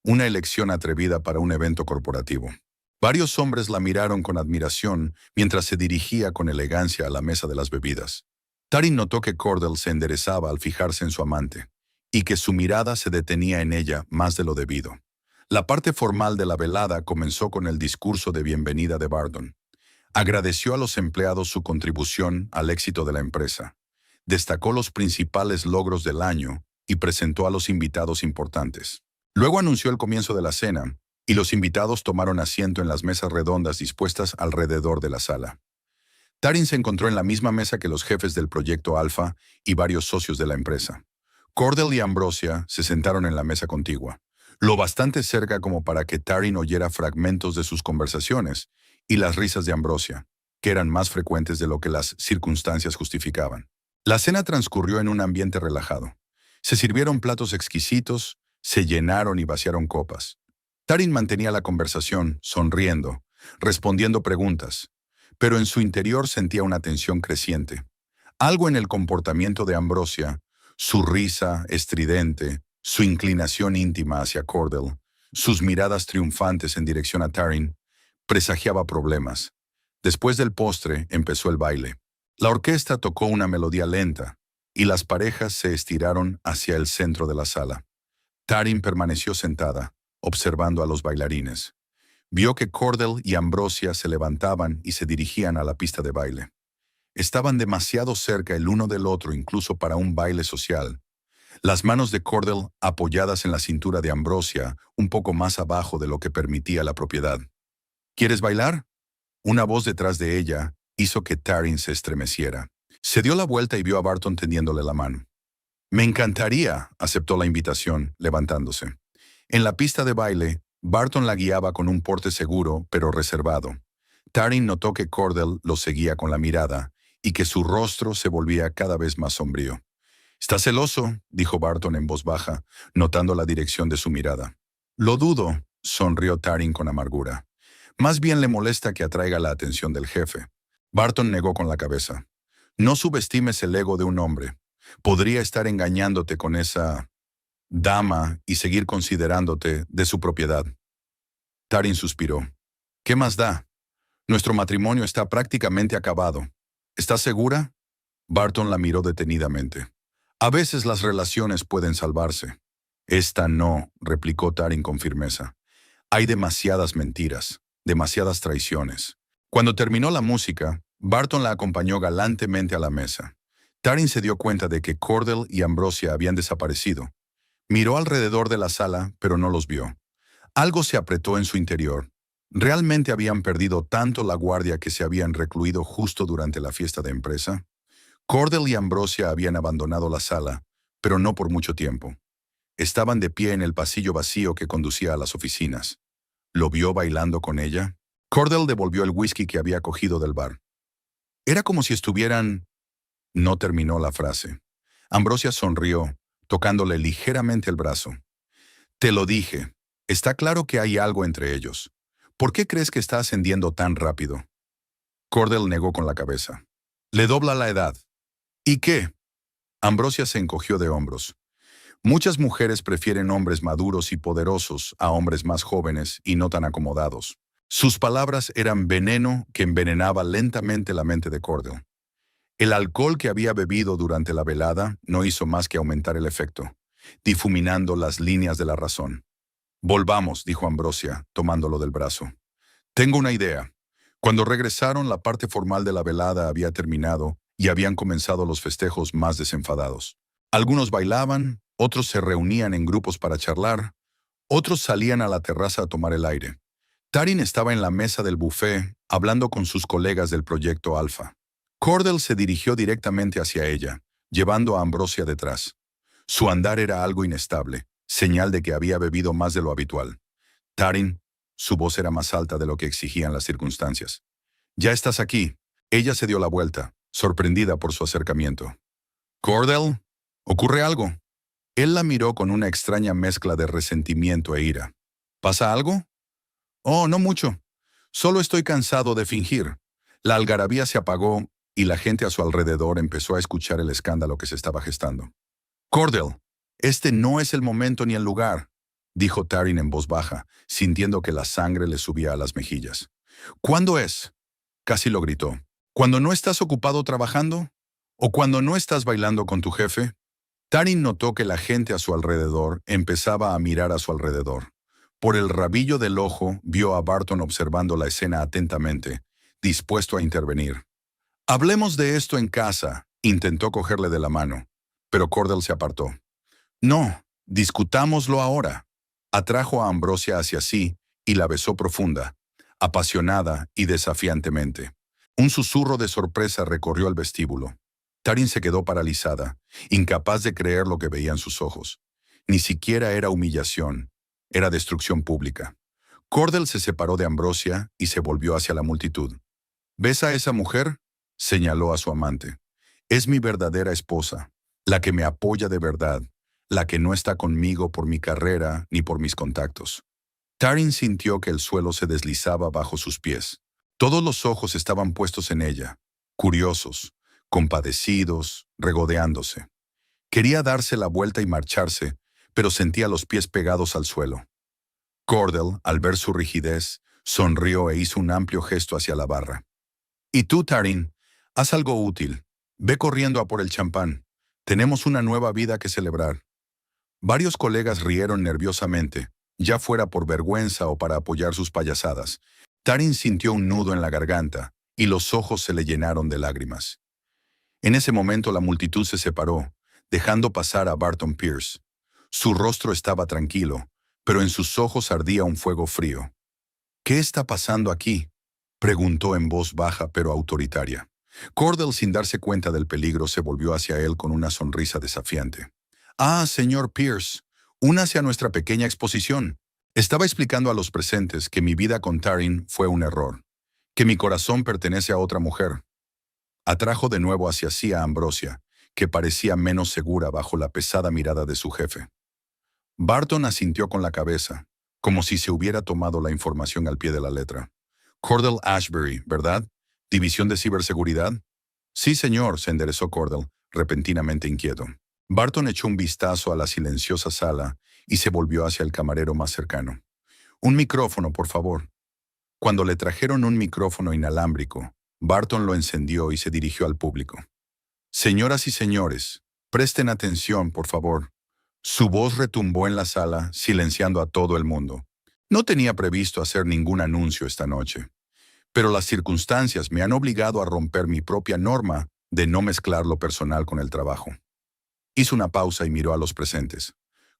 una elección atrevida para un evento corporativo. Varios hombres la miraron con admiración mientras se dirigía con elegancia a la mesa de las bebidas. Tarin notó que Cordell se enderezaba al fijarse en su amante, y que su mirada se detenía en ella más de lo debido. La parte formal de la velada comenzó con el discurso de bienvenida de Barton. Agradeció a los empleados su contribución al éxito de la empresa. Destacó los principales logros del año y presentó a los invitados importantes. Luego anunció el comienzo de la cena, y los invitados tomaron asiento en las mesas redondas dispuestas alrededor de la sala. Tarin se encontró en la misma mesa que los jefes del proyecto Alpha y varios socios de la empresa. Cordell y Ambrosia se sentaron en la mesa contigua, lo bastante cerca como para que Tarin oyera fragmentos de sus conversaciones y las risas de Ambrosia, que eran más frecuentes de lo que las circunstancias justificaban. La cena transcurrió en un ambiente relajado. Se sirvieron platos exquisitos, se llenaron y vaciaron copas. Tarin mantenía la conversación, sonriendo, respondiendo preguntas, pero en su interior sentía una tensión creciente. Algo en el comportamiento de Ambrosia, su risa estridente, su inclinación íntima hacia Cordell, sus miradas triunfantes en dirección a Tarin, presagiaba problemas. Después del postre empezó el baile. La orquesta tocó una melodía lenta, y las parejas se estiraron hacia el centro de la sala. Tarin permaneció sentada, observando a los bailarines. Vio que Cordell y Ambrosia se levantaban y se dirigían a la pista de baile. Estaban demasiado cerca el uno del otro incluso para un baile social. Las manos de Cordell apoyadas en la cintura de Ambrosia, un poco más abajo de lo que permitía la propiedad. ¿Quieres bailar? Una voz detrás de ella hizo que Tarin se estremeciera. Se dio la vuelta y vio a Barton tendiéndole la mano. Me encantaría, aceptó la invitación, levantándose. En la pista de baile, Barton la guiaba con un porte seguro, pero reservado. Tarin notó que Cordell lo seguía con la mirada y que su rostro se volvía cada vez más sombrío. «¿Estás celoso?», dijo Barton en voz baja, notando la dirección de su mirada. «Lo dudo», sonrió Tarin con amargura. «Más bien le molesta que atraiga la atención del jefe». Barton negó con la cabeza. «No subestimes el ego de un hombre. Podría estar engañándote con esa dama y seguir considerándote de su propiedad». Tarin suspiró. «¿Qué más da? Nuestro matrimonio está prácticamente acabado. ¿Estás segura?» Barton la miró detenidamente. «A veces las relaciones pueden salvarse». «Esta no», replicó Tarin con firmeza. «Hay demasiadas mentiras, demasiadas traiciones». Cuando terminó la música, Barton la acompañó galantemente a la mesa. Tarin se dio cuenta de que Cordell y Ambrosia habían desaparecido. Miró alrededor de la sala, pero no los vio. Algo se apretó en su interior. ¿Realmente habían perdido tanto la guardia que se habían recluido justo durante la fiesta de empresa? Cordell y Ambrosia habían abandonado la sala, pero no por mucho tiempo. Estaban de pie en el pasillo vacío que conducía a las oficinas. ¿Lo vio bailando con ella? Cordell devolvió el whisky que había cogido del bar. Era como si estuvieran... No terminó la frase. Ambrosia sonrió, tocándole ligeramente el brazo. «Te lo dije. Está claro que hay algo entre ellos. ¿Por qué crees que está ascendiendo tan rápido?» Cordell negó con la cabeza. Le dobla la edad. ¿Y qué? Ambrosia se encogió de hombros. Muchas mujeres prefieren hombres maduros y poderosos a hombres más jóvenes y no tan acomodados. Sus palabras eran veneno que envenenaba lentamente la mente de Cordell. El alcohol que había bebido durante la velada no hizo más que aumentar el efecto, difuminando las líneas de la razón. Volvamos, dijo Ambrosia, tomándolo del brazo. Tengo una idea. Cuando regresaron, la parte formal de la velada había terminado y habían comenzado los festejos más desenfadados. Algunos bailaban, otros se reunían en grupos para charlar, otros salían a la terraza a tomar el aire. Tarin estaba en la mesa del buffet, hablando con sus colegas del proyecto Alpha. Cordell se dirigió directamente hacia ella, llevando a Ambrosia detrás. Su andar era algo inestable, señal de que había bebido más de lo habitual. Tarin, su voz era más alta de lo que exigían las circunstancias. «Ya estás aquí». Ella se dio la vuelta, sorprendida por su acercamiento. «Cordell, ¿ocurre algo?» Él la miró con una extraña mezcla de resentimiento e ira. «¿Pasa algo?» «Oh, no mucho. Solo estoy cansado de fingir». La algarabía se apagó y la gente a su alrededor empezó a escuchar el escándalo que se estaba gestando. «Cordell, este no es el momento ni el lugar», dijo Tarin en voz baja, sintiendo que la sangre le subía a las mejillas. «¿Cuándo es?» Casi lo gritó. «¿Cuando no estás ocupado trabajando? ¿O cuando no estás bailando con tu jefe?» Tarin notó que la gente a su alrededor empezaba a mirar a su alrededor. Por el rabillo del ojo vio a Barton observando la escena atentamente, dispuesto a intervenir. «Hablemos de esto en casa», intentó cogerle de la mano, pero Cordell se apartó. «No, discutámoslo ahora». Atrajo a Ambrosia hacia sí y la besó profunda, apasionada y desafiantemente. Un susurro de sorpresa recorrió el vestíbulo. Tarin se quedó paralizada, incapaz de creer lo que veía en sus ojos. Ni siquiera era humillación, era destrucción pública. Cordell se separó de Ambrosia y se volvió hacia la multitud. «¿Ves a esa mujer?», señaló a su amante. «Es mi verdadera esposa, la que me apoya de verdad, la que no está conmigo por mi carrera ni por mis contactos». Tarin sintió que el suelo se deslizaba bajo sus pies. Todos los ojos estaban puestos en ella, curiosos, compadecidos, regodeándose. Quería darse la vuelta y marcharse, pero sentía los pies pegados al suelo. Cordell, al ver su rigidez, sonrió e hizo un amplio gesto hacia la barra. «Y tú, Tarin, haz algo útil. Ve corriendo a por el champán. Tenemos una nueva vida que celebrar». Varios colegas rieron nerviosamente, ya fuera por vergüenza o para apoyar sus payasadas. Tarin sintió un nudo en la garganta y los ojos se le llenaron de lágrimas. En ese momento la multitud se separó, dejando pasar a Barton Pierce. Su rostro estaba tranquilo, pero en sus ojos ardía un fuego frío. «¿Qué está pasando aquí?», preguntó en voz baja pero autoritaria. Cordell, sin darse cuenta del peligro, se volvió hacia él con una sonrisa desafiante. «Ah, señor Pierce, únase a nuestra pequeña exposición». Estaba explicando a los presentes que mi vida con Tarin fue un error, que mi corazón pertenece a otra mujer. Atrajo de nuevo hacia sí a Ambrosia, que parecía menos segura bajo la pesada mirada de su jefe. Barton asintió con la cabeza, como si se hubiera tomado la información al pie de la letra. «Cordell Ashbury, ¿verdad? ¿División de ciberseguridad?» «Sí, señor», se enderezó Cordell, repentinamente inquieto. Barton echó un vistazo a la silenciosa sala y se volvió hacia el camarero más cercano. «Un micrófono, por favor». Cuando le trajeron un micrófono inalámbrico, Barton lo encendió y se dirigió al público. «Señoras y señores, presten atención, por favor». Su voz retumbó en la sala, silenciando a todo el mundo. No tenía previsto hacer ningún anuncio esta noche, pero las circunstancias me han obligado a romper mi propia norma de no mezclar lo personal con el trabajo. Hizo una pausa y miró a los presentes.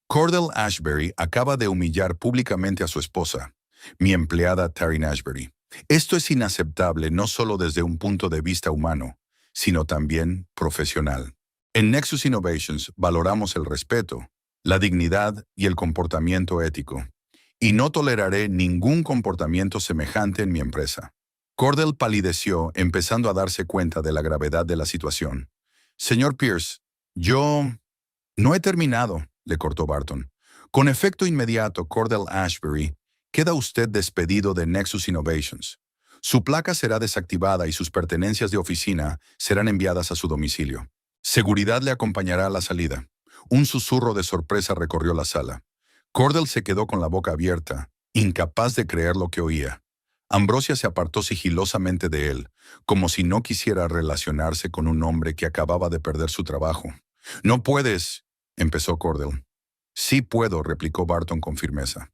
«Cordell Ashbury acaba de humillar públicamente a su esposa, mi empleada Tarin Ashbury. Esto es inaceptable no solo desde un punto de vista humano, sino también profesional. En Nexus Innovations valoramos el respeto, la dignidad y el comportamiento ético, y no toleraré ningún comportamiento semejante en mi empresa». Cordell palideció, empezando a darse cuenta de la gravedad de la situación. «Señor Pierce, yo no he terminado», le cortó Barton. «Con efecto inmediato, Cordell Ashbury, queda usted despedido de Nexus Innovations. Su placa será desactivada y sus pertenencias de oficina serán enviadas a su domicilio. Seguridad le acompañará a la salida. Un susurro de sorpresa recorrió la sala. Cordell se quedó con la boca abierta, incapaz de creer lo que oía. Ambrosia se apartó sigilosamente de él, como si no quisiera relacionarse con un hombre que acababa de perder su trabajo. «No puedes», empezó Cordell. «Sí puedo», replicó Barton con firmeza.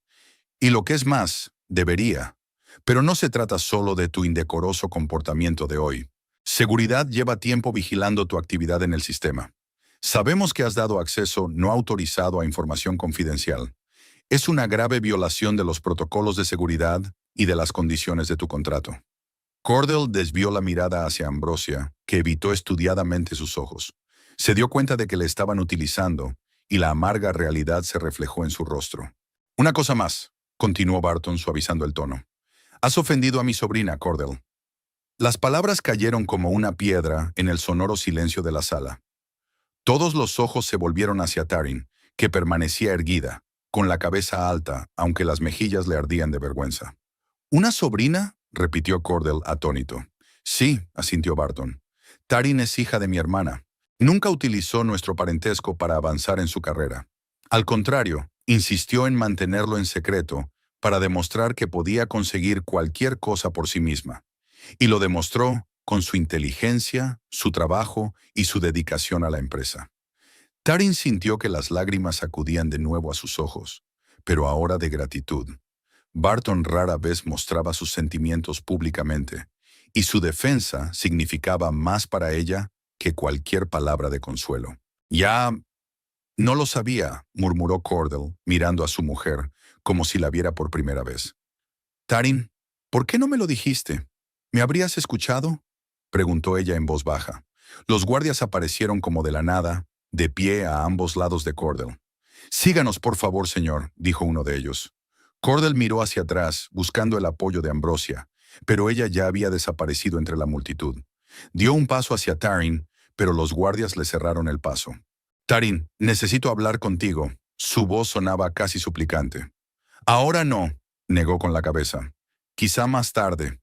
«Y lo que es más, debería. Pero no se trata solo de tu indecoroso comportamiento de hoy. Seguridad lleva tiempo vigilando tu actividad en el sistema. Sabemos que has dado acceso no autorizado a información confidencial. Es una grave violación de los protocolos de seguridad y de las condiciones de tu contrato». Cordell desvió la mirada hacia Ambrosia, que evitó estudiadamente sus ojos. Se dio cuenta de que le estaban utilizando, y la amarga realidad se reflejó en su rostro. «Una cosa más», continuó Barton suavizando el tono. «Has ofendido a mi sobrina, Cordell». Las palabras cayeron como una piedra en el sonoro silencio de la sala. Todos los ojos se volvieron hacia Taryn, que permanecía erguida, con la cabeza alta, aunque las mejillas le ardían de vergüenza. «¿Una sobrina?», repitió Cordell atónito. «Sí», asintió Barton. «Taryn es hija de mi hermana. Nunca utilizó nuestro parentesco para avanzar en su carrera. Al contrario, insistió en mantenerlo en secreto para demostrar que podía conseguir cualquier cosa por sí misma. Y lo demostró con su inteligencia, su trabajo y su dedicación a la empresa». Taryn sintió que las lágrimas acudían de nuevo a sus ojos, pero ahora de gratitud. Barton rara vez mostraba sus sentimientos públicamente, y su defensa significaba más para ella que cualquier palabra de consuelo. «Ya no lo sabía», murmuró Cordell, mirando a su mujer, como si la viera por primera vez. «Taryn, ¿por qué no me lo dijiste? ¿Me habrías escuchado?», preguntó ella en voz baja. Los guardias aparecieron como de la nada, de pie a ambos lados de Cordell. «Síganos, por favor, señor», dijo uno de ellos. Cordell miró hacia atrás, buscando el apoyo de Ambrosia, pero ella ya había desaparecido entre la multitud. Dio un paso hacia Taryn, pero los guardias le cerraron el paso. «Taryn, necesito hablar contigo». Su voz sonaba casi suplicante. «Ahora no», negó con la cabeza. «Quizá más tarde».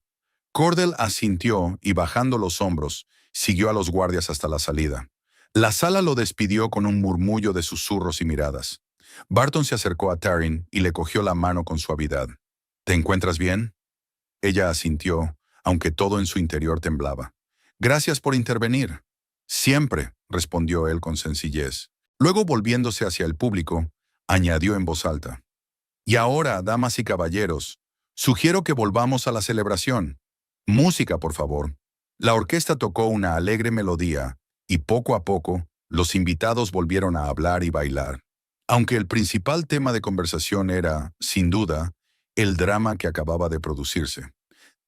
Cordell asintió y, bajando los hombros, siguió a los guardias hasta la salida. La sala lo despidió con un murmullo de susurros y miradas. Barton se acercó a Taryn y le cogió la mano con suavidad. «¿Te encuentras bien?». Ella asintió, aunque todo en su interior temblaba. «Gracias por intervenir». «Siempre», respondió él con sencillez. Luego, volviéndose hacia el público, añadió en voz alta. «Y ahora, damas y caballeros, sugiero que volvamos a la celebración. Música, por favor». La orquesta tocó una alegre melodía, y poco a poco, los invitados volvieron a hablar y bailar. Aunque el principal tema de conversación era, sin duda, el drama que acababa de producirse.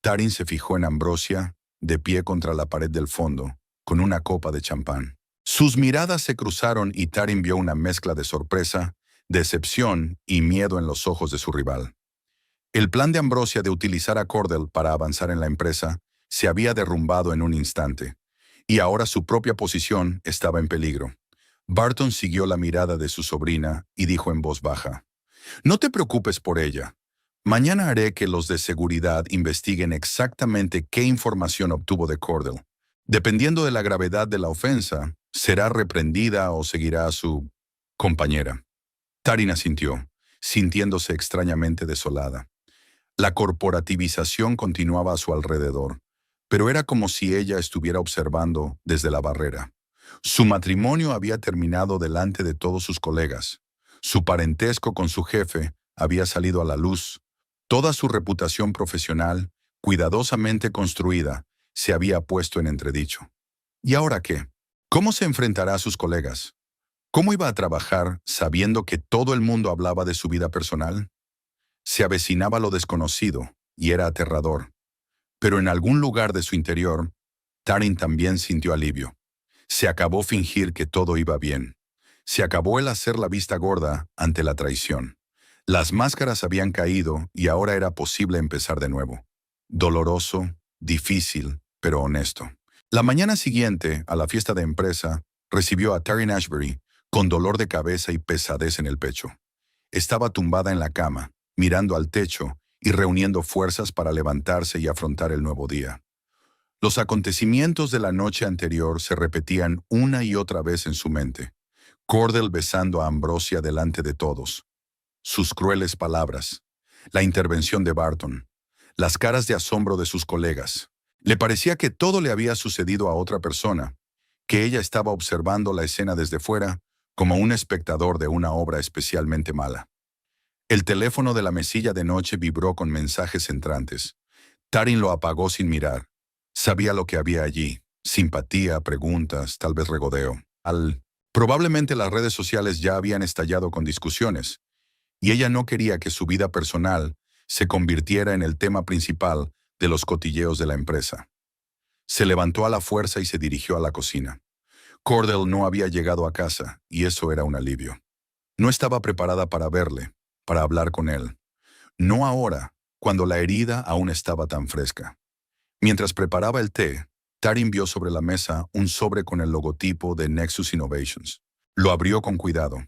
Taryn se fijó en Ambrosia, de pie contra la pared del fondo, con una copa de champán. Sus miradas se cruzaron y Taryn vio una mezcla de sorpresa, decepción y miedo en los ojos de su rival. El plan de Ambrosia de utilizar a Cordell para avanzar en la empresa se había derrumbado en un instante, y ahora su propia posición estaba en peligro. Barton siguió la mirada de su sobrina y dijo en voz baja: «No te preocupes por ella. Mañana haré que los de seguridad investiguen exactamente qué información obtuvo de Cordell. Dependiendo de la gravedad de la ofensa, será reprendida o seguirá a su compañera». Taryn asintió, sintiéndose extrañamente desolada. La corporativización continuaba a su alrededor, pero era como si ella estuviera observando desde la barrera. Su matrimonio había terminado delante de todos sus colegas. Su parentesco con su jefe había salido a la luz. Toda su reputación profesional, cuidadosamente construida, se había puesto en entredicho. ¿Y ahora qué? ¿Cómo se enfrentará a sus colegas? ¿Cómo iba a trabajar sabiendo que todo el mundo hablaba de su vida personal? Se avecinaba lo desconocido, y era aterrador. Pero en algún lugar de su interior, Taryn también sintió alivio. Se acabó fingir que todo iba bien. Se acabó el hacer la vista gorda ante la traición. Las máscaras habían caído y ahora era posible empezar de nuevo. Doloroso, difícil, pero honesto. La mañana siguiente, a la fiesta de empresa, recibió a Taryn Ashbury con dolor de cabeza y pesadez en el pecho. Estaba tumbada en la cama, mirando al techo y reuniendo fuerzas para levantarse y afrontar el nuevo día. Los acontecimientos de la noche anterior se repetían una y otra vez en su mente. Cordell besando a Ambrosia delante de todos. Sus crueles palabras. La intervención de Barton. Las caras de asombro de sus colegas. Le parecía que todo le había sucedido a otra persona, que ella estaba observando la escena desde fuera, como un espectador de una obra especialmente mala. El teléfono de la mesilla de noche vibró con mensajes entrantes. Taryn lo apagó sin mirar. Sabía lo que había allí. Simpatía, preguntas, tal vez regodeo. Probablemente las redes sociales ya habían estallado con discusiones, y ella no quería que su vida personal se convirtiera en el tema principal de los cotilleos de la empresa. Se levantó a la fuerza y se dirigió a la cocina. Cordell no había llegado a casa, y eso era un alivio. No estaba preparada para verle, para hablar con él. No ahora, cuando la herida aún estaba tan fresca. Mientras preparaba el té, Taryn vio sobre la mesa un sobre con el logotipo de Nexus Innovations. Lo abrió con cuidado.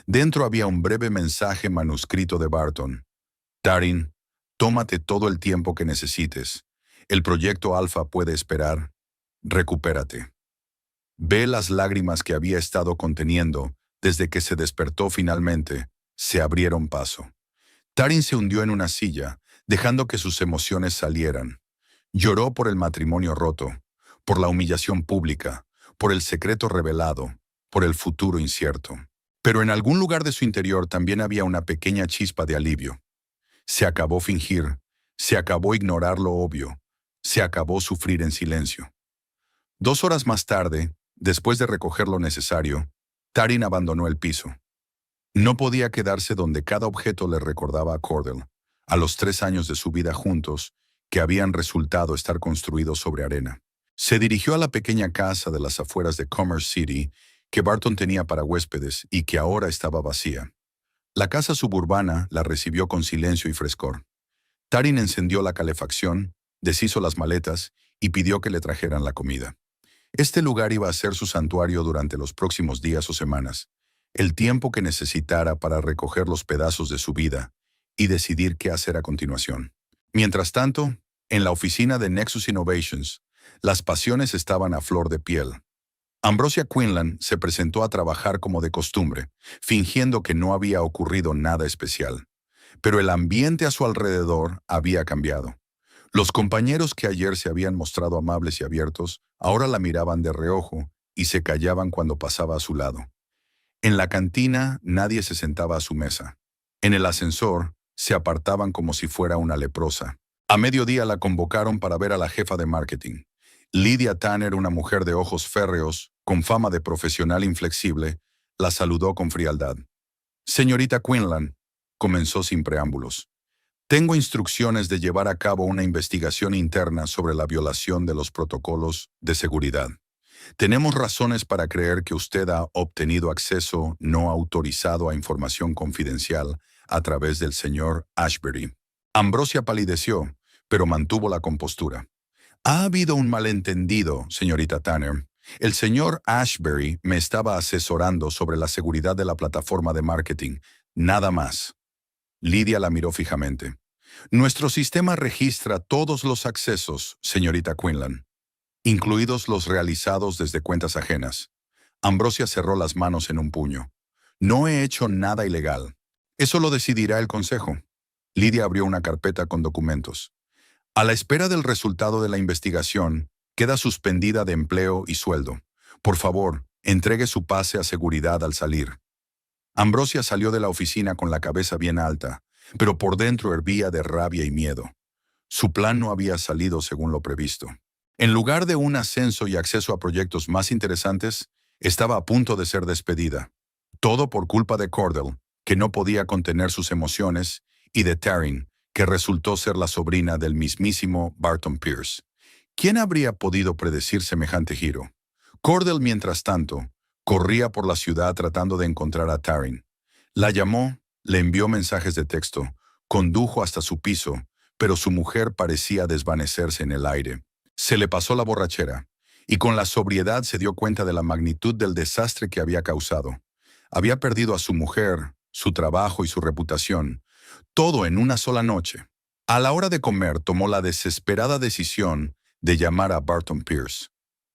Dentro había un breve mensaje manuscrito de Barton. Taryn, tómate todo el tiempo que necesites. El proyecto Alpha puede esperar. Recupérate. Ve las lágrimas que había estado conteniendo desde que se despertó finalmente. Se abrieron paso. Taryn se hundió en una silla, dejando que sus emociones salieran. Lloró por el matrimonio roto, por la humillación pública, por el secreto revelado, por el futuro incierto. Pero en algún lugar de su interior también había una pequeña chispa de alivio. Se acabó fingir, se acabó ignorar lo obvio, se acabó sufrir en silencio. 2 horas más tarde, después de recoger lo necesario, Taryn abandonó el piso. No podía quedarse donde cada objeto le recordaba a Cordell, a los 3 años de su vida juntos, que habían resultado estar construidos sobre arena. Se dirigió a la pequeña casa de las afueras de Commerce City que Barton tenía para huéspedes y que ahora estaba vacía. La casa suburbana la recibió con silencio y frescor. Taryn encendió la calefacción, deshizo las maletas y pidió que le trajeran la comida. Este lugar iba a ser su santuario durante los próximos días o semanas, el tiempo que necesitara para recoger los pedazos de su vida y decidir qué hacer a continuación. Mientras tanto, en la oficina de Nexus Innovations, las pasiones estaban a flor de piel. Ambrosia Quinlan se presentó a trabajar como de costumbre, fingiendo que no había ocurrido nada especial. Pero el ambiente a su alrededor había cambiado. Los compañeros que ayer se habían mostrado amables y abiertos, ahora la miraban de reojo y se callaban cuando pasaba a su lado. En la cantina nadie se sentaba a su mesa. En el ascensor se apartaban como si fuera una leprosa. A mediodía la convocaron para ver a la jefa de marketing. Lydia Tanner, una mujer de ojos férreos, con fama de profesional inflexible, la saludó con frialdad. «Señorita Quinlan», comenzó sin preámbulos, «tengo instrucciones de llevar a cabo una investigación interna sobre la violación de los protocolos de seguridad. Tenemos razones para creer que usted ha obtenido acceso no autorizado a información confidencial a través del señor Ashbury». Ambrosia palideció, pero mantuvo la compostura. «Ha habido un malentendido, señorita Tanner. El señor Ashbury me estaba asesorando sobre la seguridad de la plataforma de marketing. Nada más». Lydia la miró fijamente. «Nuestro sistema registra todos los accesos, señorita Quinlan, incluidos los realizados desde cuentas ajenas». Ambrosia cerró las manos en un puño. «No he hecho nada ilegal. Eso lo decidirá el consejo». Lydia abrió una carpeta con documentos. «A la espera del resultado de la investigación, queda suspendida de empleo y sueldo. Por favor, entregue su pase a seguridad al salir». Ambrosia salió de la oficina con la cabeza bien alta, pero por dentro hervía de rabia y miedo. Su plan no había salido según lo previsto. En lugar de un ascenso y acceso a proyectos más interesantes, estaba a punto de ser despedida. Todo por culpa de Cordell, que no podía contener sus emociones, y de Taryn, que resultó ser la sobrina del mismísimo Barton Pierce. ¿Quién habría podido predecir semejante giro? Cordell, mientras tanto, corría por la ciudad tratando de encontrar a Taryn. La llamó, le envió mensajes de texto, condujo hasta su piso, pero su mujer parecía desvanecerse en el aire. Se le pasó la borrachera, y con la sobriedad se dio cuenta de la magnitud del desastre que había causado. Había perdido a su mujer, su trabajo y su reputación, todo en una sola noche. A la hora de comer, tomó la desesperada decisión de llamar a Barton Pierce.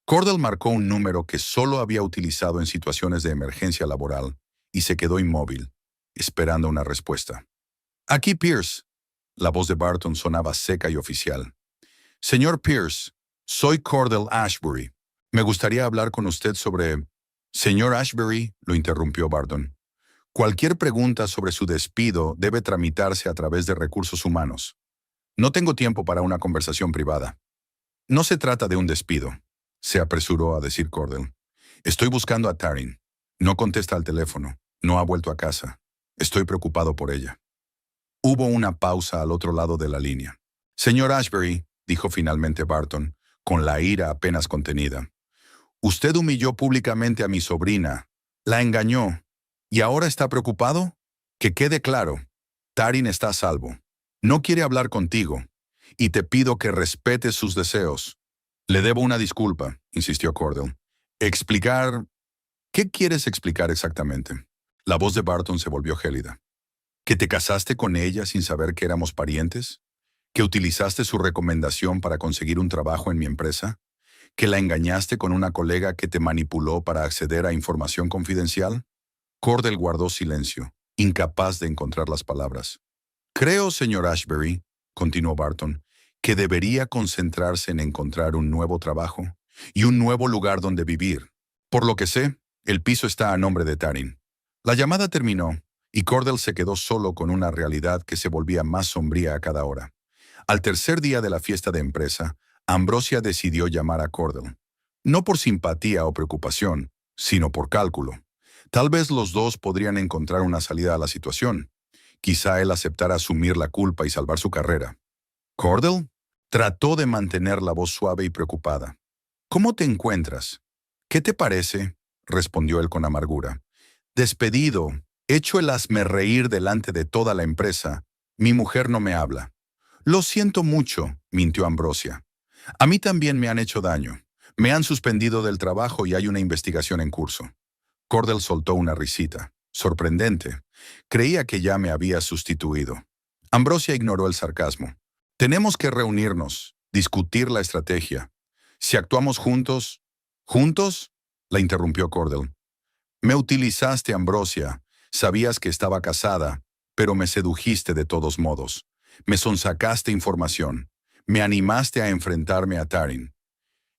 Cordell marcó un número que solo había utilizado en situaciones de emergencia laboral y se quedó inmóvil, esperando una respuesta. Aquí Pierce. La voz de Barton sonaba seca y oficial. Señor Pierce, soy Cordell Ashbury. Me gustaría hablar con usted sobre... Señor Ashbury, lo interrumpió Barton. Cualquier pregunta sobre su despido debe tramitarse a través de recursos humanos. No tengo tiempo para una conversación privada. No se trata de un despido, se apresuró a decir Cordell. Estoy buscando a Taryn. No contesta al teléfono. No ha vuelto a casa. Estoy preocupado por ella. Hubo una pausa al otro lado de la línea. Señor Ashbury, dijo finalmente Barton, con la ira apenas contenida. Usted humilló públicamente a mi sobrina, la engañó, ¿y ahora está preocupado? Que quede claro, Taryn está a salvo. No quiere hablar contigo, y te pido que respetes sus deseos. Le debo una disculpa, insistió Cordell. Explicar... ¿Qué quieres explicar exactamente? La voz de Barton se volvió gélida. ¿Que te casaste con ella sin saber que éramos parientes? ¿Que utilizaste su recomendación para conseguir un trabajo en mi empresa? ¿Que la engañaste con una colega que te manipuló para acceder a información confidencial? Cordell guardó silencio, incapaz de encontrar las palabras. Creo, señor Ashbury, continuó Barton, que debería concentrarse en encontrar un nuevo trabajo y un nuevo lugar donde vivir. Por lo que sé, el piso está a nombre de Taryn. La llamada terminó y Cordell se quedó solo con una realidad que se volvía más sombría a cada hora. Al tercer día de la fiesta de empresa, Ambrosia decidió llamar a Cordell. No por simpatía o preocupación, sino por cálculo. Tal vez los dos podrían encontrar una salida a la situación. Quizá él aceptara asumir la culpa y salvar su carrera. Cordell trató de mantener la voz suave y preocupada. ¿Cómo te encuentras? ¿Qué te parece? Respondió él con amargura. Despedido, hecho el hazmerreír delante de toda la empresa, mi mujer no me habla. Lo siento mucho, mintió Ambrosia. A mí también me han hecho daño. Me han suspendido del trabajo y hay una investigación en curso. Cordell soltó una risita. Sorprendente. Creía que ya me había sustituido. Ambrosia ignoró el sarcasmo. Tenemos que reunirnos, discutir la estrategia. Si actuamos juntos... ¿Juntos? La interrumpió Cordell. Me utilizaste, Ambrosia. Sabías que estaba casada, pero me sedujiste de todos modos. Me sonsacaste información. Me animaste a enfrentarme a Taryn.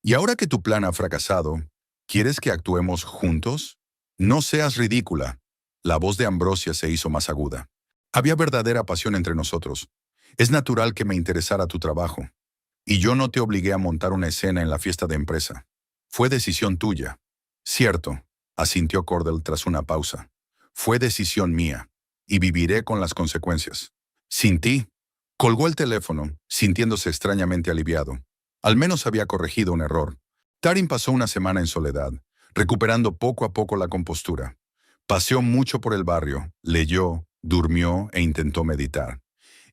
Y ahora que tu plan ha fracasado, ¿quieres que actuemos juntos? No seas ridícula. La voz de Ambrosia se hizo más aguda. Había verdadera pasión entre nosotros. Es natural que me interesara tu trabajo. Y yo no te obligué a montar una escena en la fiesta de empresa. Fue decisión tuya. Cierto, asintió Cordell tras una pausa. Fue decisión mía, y viviré con las consecuencias. Sin ti. Colgó el teléfono, sintiéndose extrañamente aliviado. Al menos había corregido un error. Taryn pasó una semana en soledad, recuperando poco a poco la compostura. Paseó mucho por el barrio, leyó, durmió e intentó meditar.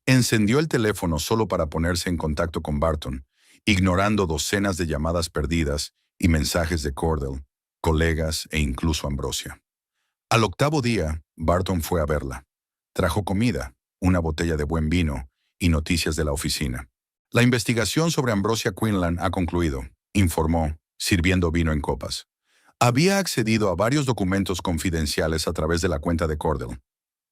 Encendió el teléfono solo para ponerse en contacto con Barton, ignorando docenas de llamadas perdidas y mensajes de Cordell, colegas e incluso Ambrosia. Al octavo día, Barton fue a verla. Trajo comida, una botella de buen vino y noticias de la oficina. La investigación sobre Ambrosia Quinlan ha concluido, informó, sirviendo vino en copas. Había accedido a varios documentos confidenciales a través de la cuenta de Cordell.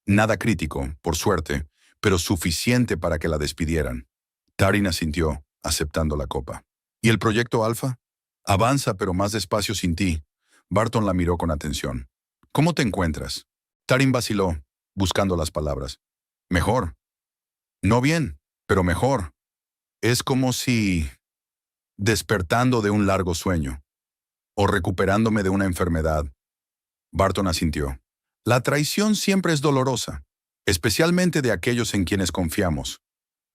Nada crítico, por suerte, pero suficiente para que la despidieran. Taryn asintió, aceptando la copa. ¿Y el proyecto Alfa? Avanza, pero más despacio sin ti. Barton la miró con atención. ¿Cómo te encuentras? Taryn vaciló, buscando las palabras. Mejor. No bien, pero mejor. Es como si... despertando de un largo sueño. O recuperándome de una enfermedad. Barton asintió. La traición siempre es dolorosa, especialmente de aquellos en quienes confiamos.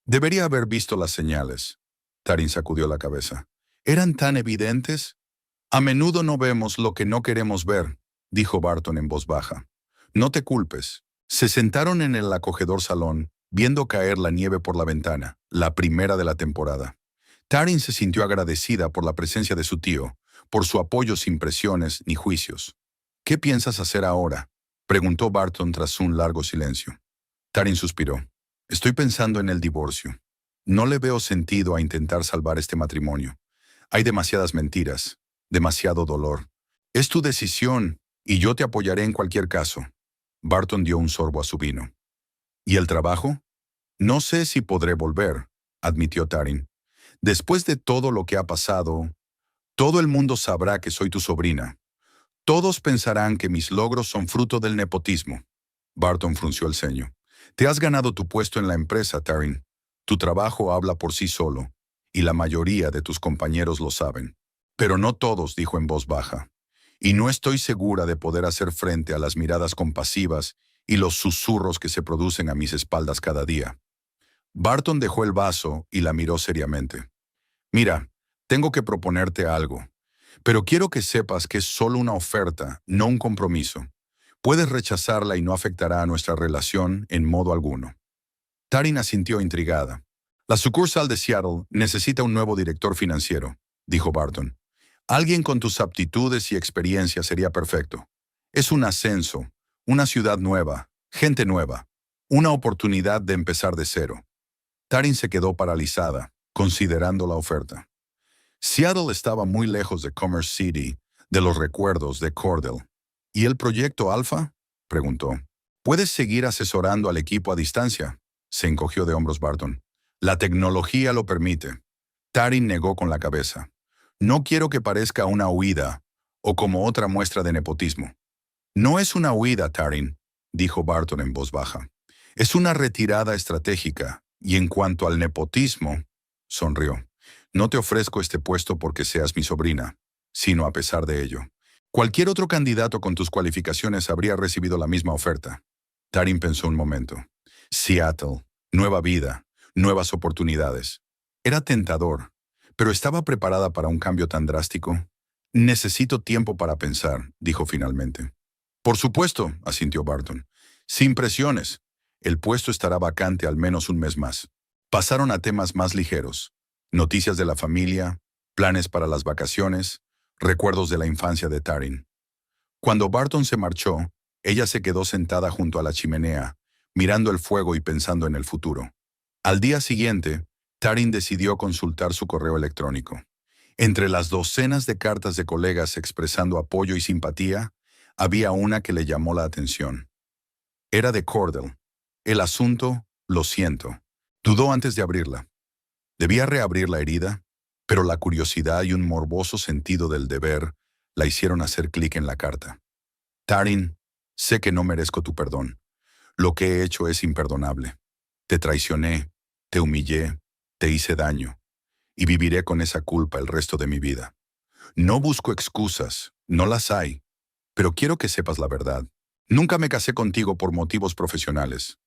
Debería haber visto las señales. Taryn sacudió la cabeza. ¿Eran tan evidentes? A menudo no vemos lo que no queremos ver, dijo Barton en voz baja. No te culpes. Se sentaron en el acogedor salón, viendo caer la nieve por la ventana, la primera de la temporada. Taryn se sintió agradecida por la presencia de su tío, por su apoyo sin presiones ni juicios. ¿Qué piensas hacer ahora?, preguntó Barton tras un largo silencio. Taryn suspiró. Estoy pensando en el divorcio. No le veo sentido a intentar salvar este matrimonio. Hay demasiadas mentiras, demasiado dolor. Es tu decisión y yo te apoyaré en cualquier caso. Barton dio un sorbo a su vino. ¿Y el trabajo? No sé si podré volver, admitió Taryn. Después de todo lo que ha pasado, todo el mundo sabrá que soy tu sobrina. Todos pensarán que mis logros son fruto del nepotismo. Barton frunció el ceño. Te has ganado tu puesto en la empresa, Taryn. Tu trabajo habla por sí solo, y la mayoría de tus compañeros lo saben. Pero no todos, dijo en voz baja. Y no estoy segura de poder hacer frente a las miradas compasivas y los susurros que se producen a mis espaldas cada día. Barton dejó el vaso y la miró seriamente. Mira, tengo que proponerte algo, pero quiero que sepas que es solo una oferta, no un compromiso. Puedes rechazarla y no afectará a nuestra relación en modo alguno. Taryn asintió intrigada. La sucursal de Seattle necesita un nuevo director financiero, dijo Barton. Alguien con tus aptitudes y experiencia sería perfecto. Es un ascenso, una ciudad nueva, gente nueva, una oportunidad de empezar de cero. Taryn se quedó paralizada, considerando la oferta. Seattle estaba muy lejos de Commerce City, de los recuerdos de Cordell. ¿Y el proyecto Alpha? Preguntó. ¿Puedes seguir asesorando al equipo a distancia? Se encogió de hombros Barton. La tecnología lo permite. Taryn negó con la cabeza. No quiero que parezca una huida o como otra muestra de nepotismo. No es una huida, Taryn, dijo Barton en voz baja. Es una retirada estratégica. Y en cuanto al nepotismo, sonrió. No te ofrezco este puesto porque seas mi sobrina, sino a pesar de ello. Cualquier otro candidato con tus cualificaciones habría recibido la misma oferta. Taryn pensó un momento. Seattle, nueva vida, nuevas oportunidades. Era tentador, pero ¿estaba preparada para un cambio tan drástico? Necesito tiempo para pensar, dijo finalmente. Por supuesto, asintió Barton. Sin presiones. El puesto estará vacante al menos un mes más. Pasaron a temas más ligeros. Noticias de la familia, planes para las vacaciones, recuerdos de la infancia de Taryn. Cuando Barton se marchó, ella se quedó sentada junto a la chimenea, mirando el fuego y pensando en el futuro. Al día siguiente, Taryn decidió consultar su correo electrónico. Entre las docenas de cartas de colegas expresando apoyo y simpatía, había una que le llamó la atención. Era de Cordell. El asunto, lo siento. Dudó antes de abrirla. Debía reabrir la herida, pero la curiosidad y un morboso sentido del deber la hicieron hacer clic en la carta. Taryn, sé que no merezco tu perdón. Lo que he hecho es imperdonable. Te traicioné, te humillé, te hice daño, y viviré con esa culpa el resto de mi vida. No busco excusas, no las hay, pero quiero que sepas la verdad. Nunca me casé contigo por motivos profesionales.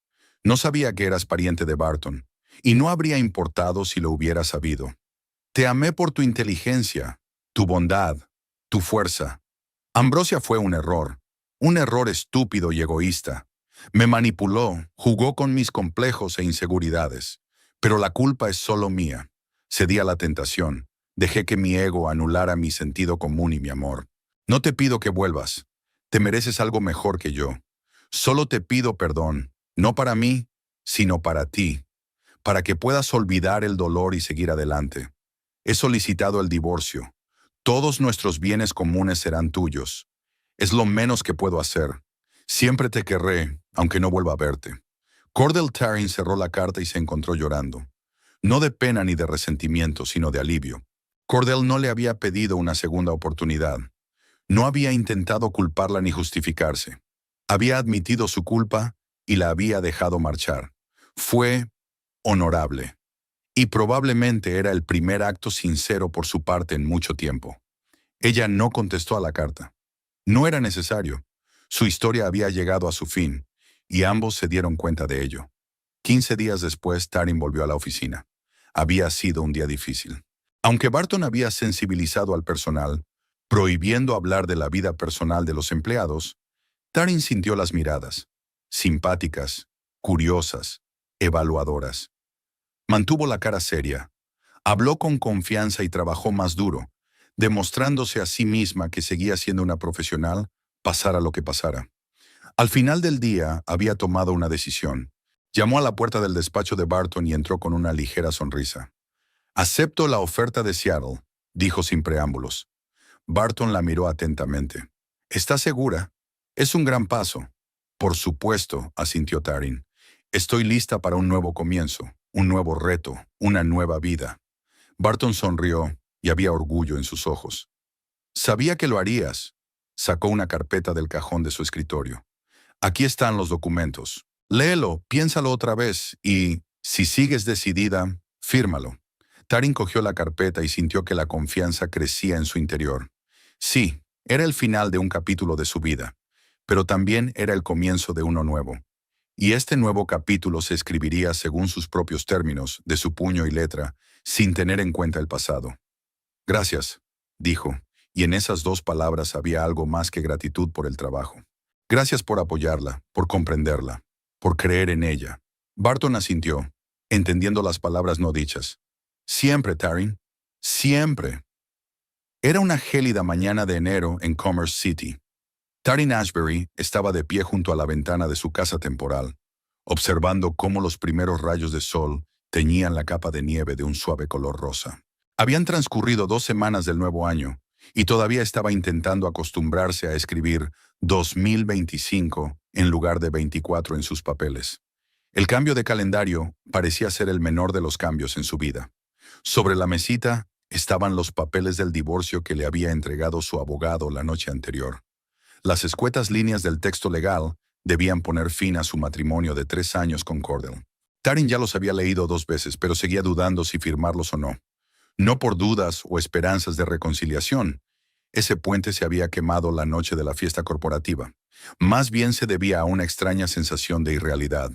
No sabía que eras pariente de Barton, y no habría importado si lo hubiera sabido. Te amé por tu inteligencia, tu bondad, tu fuerza. Ambrosia fue un error estúpido y egoísta. Me manipuló, jugó con mis complejos e inseguridades. Pero la culpa es solo mía. Cedí a la tentación, dejé que mi ego anulara mi sentido común y mi amor. No te pido que vuelvas. Te mereces algo mejor que yo. Solo te pido perdón, no para mí, sino para ti, para que puedas olvidar el dolor y seguir adelante. He solicitado el divorcio. Todos nuestros bienes comunes serán tuyos. Es lo menos que puedo hacer. Siempre te querré, aunque no vuelva a verte. Cordell Taryn cerró la carta y se encontró llorando. No de pena ni de resentimiento, sino de alivio. Cordell no le había pedido una segunda oportunidad. No había intentado culparla ni justificarse. Había admitido su culpa y la había dejado marchar. Fue honorable. Y probablemente era el primer acto sincero por su parte en mucho tiempo. Ella no contestó a la carta. No era necesario. Su historia había llegado a su fin, y ambos se dieron cuenta de ello. 15 días después, Taryn volvió a la oficina. Había sido un día difícil. Aunque Barton había sensibilizado al personal, prohibiendo hablar de la vida personal de los empleados, Taryn sintió las miradas, simpáticas, curiosas, evaluadoras. Mantuvo la cara seria, habló con confianza y trabajó más duro, demostrándose a sí misma que seguía siendo una profesional, pasara lo que pasara. Al final del día había tomado una decisión. Llamó a la puerta del despacho de Barton y entró con una ligera sonrisa. «Acepto la oferta de Seattle», dijo sin preámbulos. Barton la miró atentamente. «¿Estás segura? Es un gran paso». «Por supuesto», asintió Taryn. «Estoy lista para un nuevo comienzo, un nuevo reto, una nueva vida». Barton sonrió y había orgullo en sus ojos. «Sabía que lo harías». Sacó una carpeta del cajón de su escritorio. «Aquí están los documentos. Léelo, piénsalo otra vez y, si sigues decidida, fírmalo». Taryn cogió la carpeta y sintió que la confianza crecía en su interior. Sí, era el final de un capítulo de su vida, pero también era el comienzo de uno nuevo. Y este nuevo capítulo se escribiría según sus propios términos, de su puño y letra, sin tener en cuenta el pasado. «Gracias», dijo, y en esas dos palabras había algo más que gratitud por el trabajo. «Gracias por apoyarla, por comprenderla, por creer en ella». Barton asintió, entendiendo las palabras no dichas. «Siempre, Taryn, siempre». Era una gélida mañana de enero en Commerce City. Taryn Ashbury estaba de pie junto a la ventana de su casa temporal, observando cómo los primeros rayos de sol teñían la capa de nieve de un suave color rosa. Habían transcurrido 2 semanas del nuevo año, y todavía estaba intentando acostumbrarse a escribir 2025 en lugar de 24 en sus papeles. El cambio de calendario parecía ser el menor de los cambios en su vida. Sobre la mesita estaban los papeles del divorcio que le había entregado su abogado la noche anterior. Las escuetas líneas del texto legal debían poner fin a su matrimonio de 3 años con Cordell. Taryn ya los había leído 2 veces, pero seguía dudando si firmarlos o no. No por dudas o esperanzas de reconciliación. Ese puente se había quemado la noche de la fiesta corporativa. Más bien se debía a una extraña sensación de irrealidad.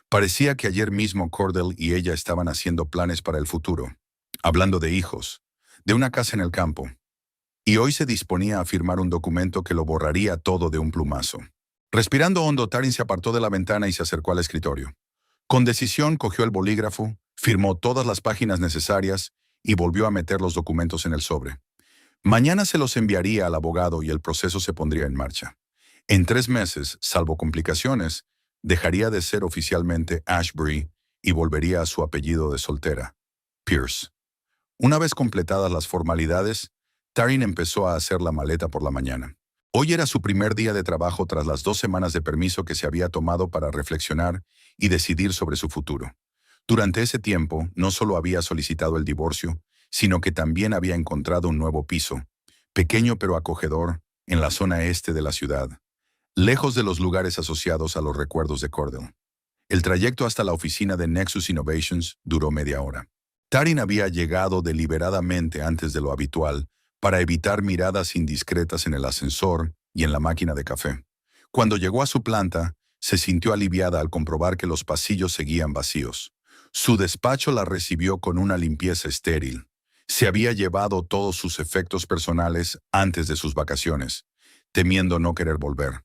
Parecía que ayer mismo Cordell y ella estaban haciendo planes para el futuro, hablando de hijos, de una casa en el campo, y hoy se disponía a firmar un documento que lo borraría todo de un plumazo. Respirando hondo, Taryn se apartó de la ventana y se acercó al escritorio. Con decisión cogió el bolígrafo, firmó todas las páginas necesarias y volvió a meter los documentos en el sobre. Mañana se los enviaría al abogado y el proceso se pondría en marcha. En 3 meses, salvo complicaciones, dejaría de ser oficialmente Ashbury y volvería a su apellido de soltera, Pierce. Una vez completadas las formalidades, Taryn empezó a hacer la maleta por la mañana. Hoy era su primer día de trabajo tras las 2 semanas de permiso que se había tomado para reflexionar y decidir sobre su futuro. Durante ese tiempo, no solo había solicitado el divorcio, sino que también había encontrado un nuevo piso, pequeño pero acogedor, en la zona este de la ciudad, lejos de los lugares asociados a los recuerdos de Cordell. El trayecto hasta la oficina de Nexus Innovations duró media hora. Taryn había llegado deliberadamente antes de lo habitual para evitar miradas indiscretas en el ascensor y en la máquina de café. Cuando llegó a su planta, se sintió aliviada al comprobar que los pasillos seguían vacíos. Su despacho la recibió con una limpieza estéril. Se había llevado todos sus efectos personales antes de sus vacaciones, temiendo no querer volver.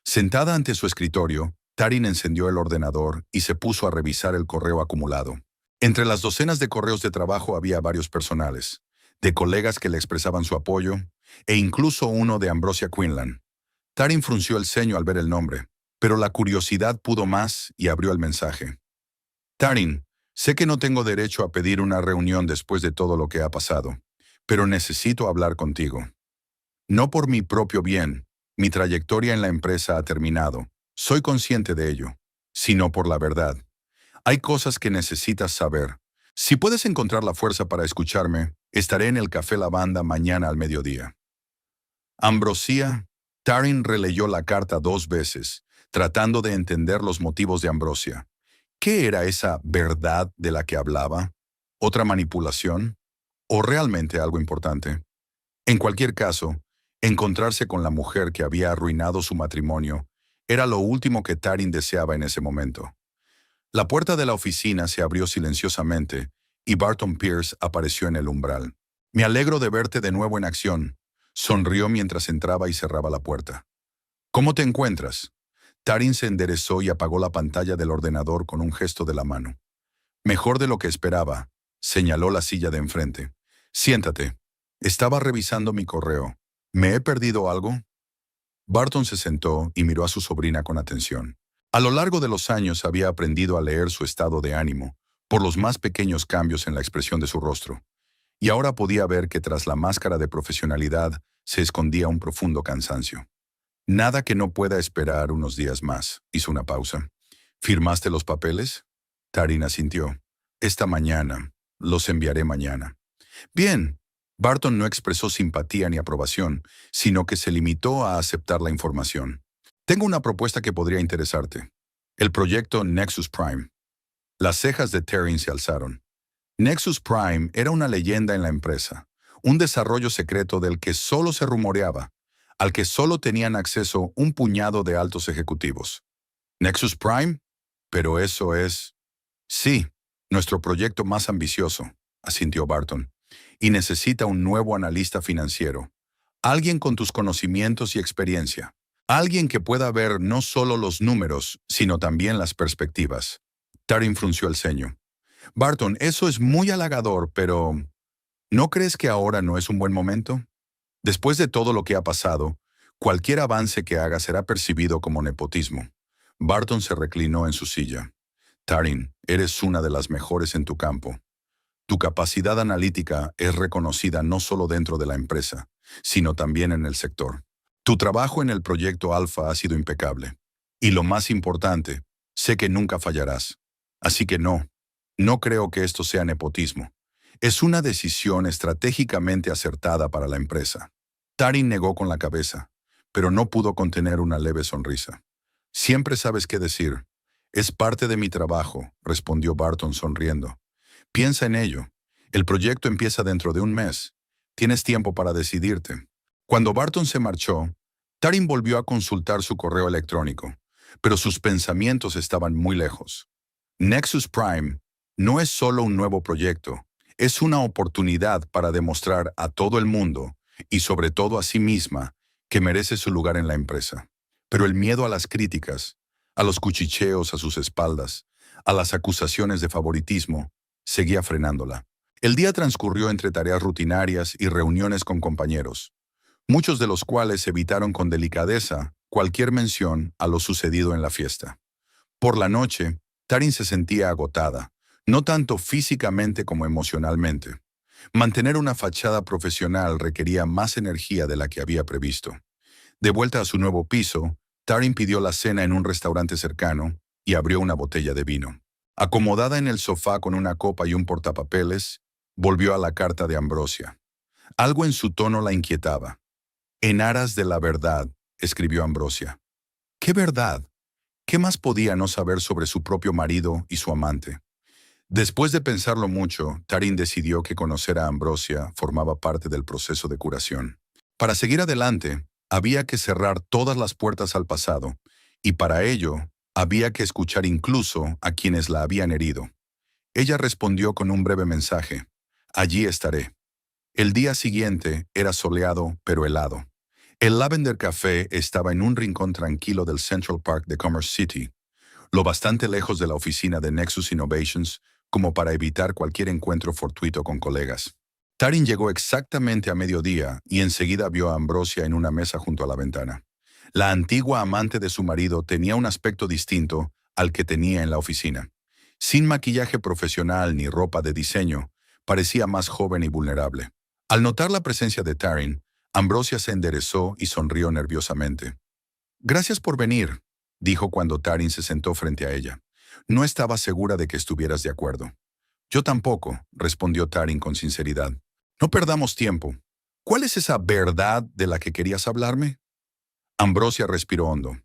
Sentada ante su escritorio, Taryn encendió el ordenador y se puso a revisar el correo acumulado. Entre las docenas de correos de trabajo había varios personales, de colegas que le expresaban su apoyo, e incluso uno de Ambrosia Quinlan. Taryn frunció el ceño al ver el nombre, pero la curiosidad pudo más y abrió el mensaje. «Taryn, sé que no tengo derecho a pedir una reunión después de todo lo que ha pasado, pero necesito hablar contigo. No por mi propio bien, mi trayectoria en la empresa ha terminado, soy consciente de ello, sino por la verdad. Hay cosas que necesitas saber. Si puedes encontrar la fuerza para escucharme, estaré en el Café Lavanda mañana al mediodía». Ambrosia. Taryn releyó la carta 2 veces, tratando de entender los motivos de Ambrosia. ¿Qué era esa verdad de la que hablaba? ¿Otra manipulación? ¿O realmente algo importante? En cualquier caso, encontrarse con la mujer que había arruinado su matrimonio era lo último que Taryn deseaba en ese momento. La puerta de la oficina se abrió silenciosamente y Barton Pierce apareció en el umbral. «Me alegro de verte de nuevo en acción», sonrió mientras entraba y cerraba la puerta. «¿Cómo te encuentras?» Taryn se enderezó y apagó la pantalla del ordenador con un gesto de la mano. «Mejor de lo que esperaba», señaló la silla de enfrente. «Siéntate. Estaba revisando mi correo. ¿Me he perdido algo?» Barton se sentó y miró a su sobrina con atención. A lo largo de los años había aprendido a leer su estado de ánimo por los más pequeños cambios en la expresión de su rostro, y ahora podía ver que tras la máscara de profesionalidad se escondía un profundo cansancio. Nada que no pueda esperar unos días más. Hizo una pausa. ¿Firmaste los papeles? Tarin asintió. Esta mañana. Los enviaré mañana. Bien. Barton no expresó simpatía ni aprobación, sino que se limitó a aceptar la información. Tengo una propuesta que podría interesarte. El proyecto Nexus Prime. Las cejas de Tarin se alzaron. Nexus Prime era una leyenda en la empresa, un desarrollo secreto del que solo se rumoreaba, al que solo tenían acceso un puñado de altos ejecutivos. ¿Nexus Prime? Pero eso es... Sí, nuestro proyecto más ambicioso, asintió Barton, y necesita un nuevo analista financiero, alguien con tus conocimientos y experiencia, alguien que pueda ver no solo los números, sino también las perspectivas. Tarin frunció el ceño. Barton, eso es muy halagador, pero ¿no crees que ahora no es un buen momento? Después de todo lo que ha pasado, cualquier avance que haga será percibido como nepotismo. Barton se reclinó en su silla. Tarin, eres una de las mejores en tu campo. Tu capacidad analítica es reconocida no solo dentro de la empresa, sino también en el sector. Tu trabajo en el proyecto Alpha ha sido impecable. Y lo más importante, sé que nunca fallarás. Así que no creo que esto sea nepotismo. Es una decisión estratégicamente acertada para la empresa. Tarin negó con la cabeza, pero no pudo contener una leve sonrisa. Siempre sabes qué decir. Es parte de mi trabajo, respondió Barton sonriendo. Piensa en ello. El proyecto empieza dentro de un mes. Tienes tiempo para decidirte. Cuando Barton se marchó, Tarin volvió a consultar su correo electrónico, pero sus pensamientos estaban muy lejos. Nexus Prime no es solo un nuevo proyecto, es una oportunidad para demostrar a todo el mundo, y sobre todo a sí misma, que merece su lugar en la empresa. Pero el miedo a las críticas, a los cuchicheos a sus espaldas, a las acusaciones de favoritismo, seguía frenándola. El día transcurrió entre tareas rutinarias y reuniones con compañeros, muchos de los cuales evitaron con delicadeza cualquier mención a lo sucedido en la fiesta. Por la noche, Tarin se sentía agotada, no tanto físicamente como emocionalmente. Mantener una fachada profesional requería más energía de la que había previsto. De vuelta a su nuevo piso, Tarin pidió la cena en un restaurante cercano y abrió una botella de vino. Acomodada en el sofá con una copa y un portapapeles, volvió a la carta de Ambrosia. Algo en su tono la inquietaba. En aras de la verdad, escribió Ambrosia. ¿Qué verdad? ¿Qué más podía no saber sobre su propio marido y su amante? Después de pensarlo mucho, Tarin decidió que conocer a Ambrosia formaba parte del proceso de curación. Para seguir adelante, había que cerrar todas las puertas al pasado, y para ello, había que escuchar incluso a quienes la habían herido. Ella respondió con un breve mensaje. Allí estaré. El día siguiente era soleado pero helado. El Lavender Café estaba en un rincón tranquilo del Central Park de Commerce City, lo bastante lejos de la oficina de Nexus Innovations como para evitar cualquier encuentro fortuito con colegas. Tarin llegó exactamente a mediodía y enseguida vio a Ambrosia en una mesa junto a la ventana. La antigua amante de su marido tenía un aspecto distinto al que tenía en la oficina. Sin maquillaje profesional ni ropa de diseño, parecía más joven y vulnerable. Al notar la presencia de Tarin, Ambrosia se enderezó y sonrió nerviosamente. «Gracias por venir», dijo cuando Tarin se sentó frente a ella. «No estaba segura de que estuvieras de acuerdo». «Yo tampoco», respondió Tarin con sinceridad. «No perdamos tiempo. ¿Cuál es esa verdad de la que querías hablarme?» Ambrosia respiró hondo.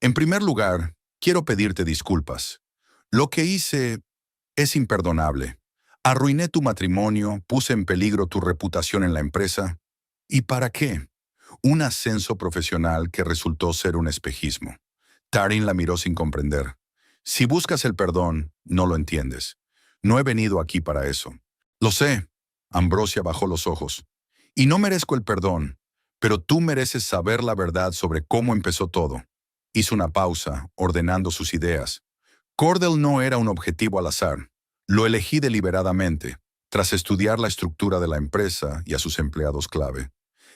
«En primer lugar, quiero pedirte disculpas. Lo que hice es imperdonable. Arruiné tu matrimonio, puse en peligro tu reputación en la empresa. ¿Y para qué? Un ascenso profesional que resultó ser un espejismo». Tarin la miró sin comprender. «Si buscas el perdón, no lo entiendes. No he venido aquí para eso». «Lo sé». Ambrosia bajó los ojos. «Y no merezco el perdón, pero tú mereces saber la verdad sobre cómo empezó todo». Hizo una pausa, ordenando sus ideas. Cordell no era un objetivo al azar. Lo elegí deliberadamente, tras estudiar la estructura de la empresa y a sus empleados clave.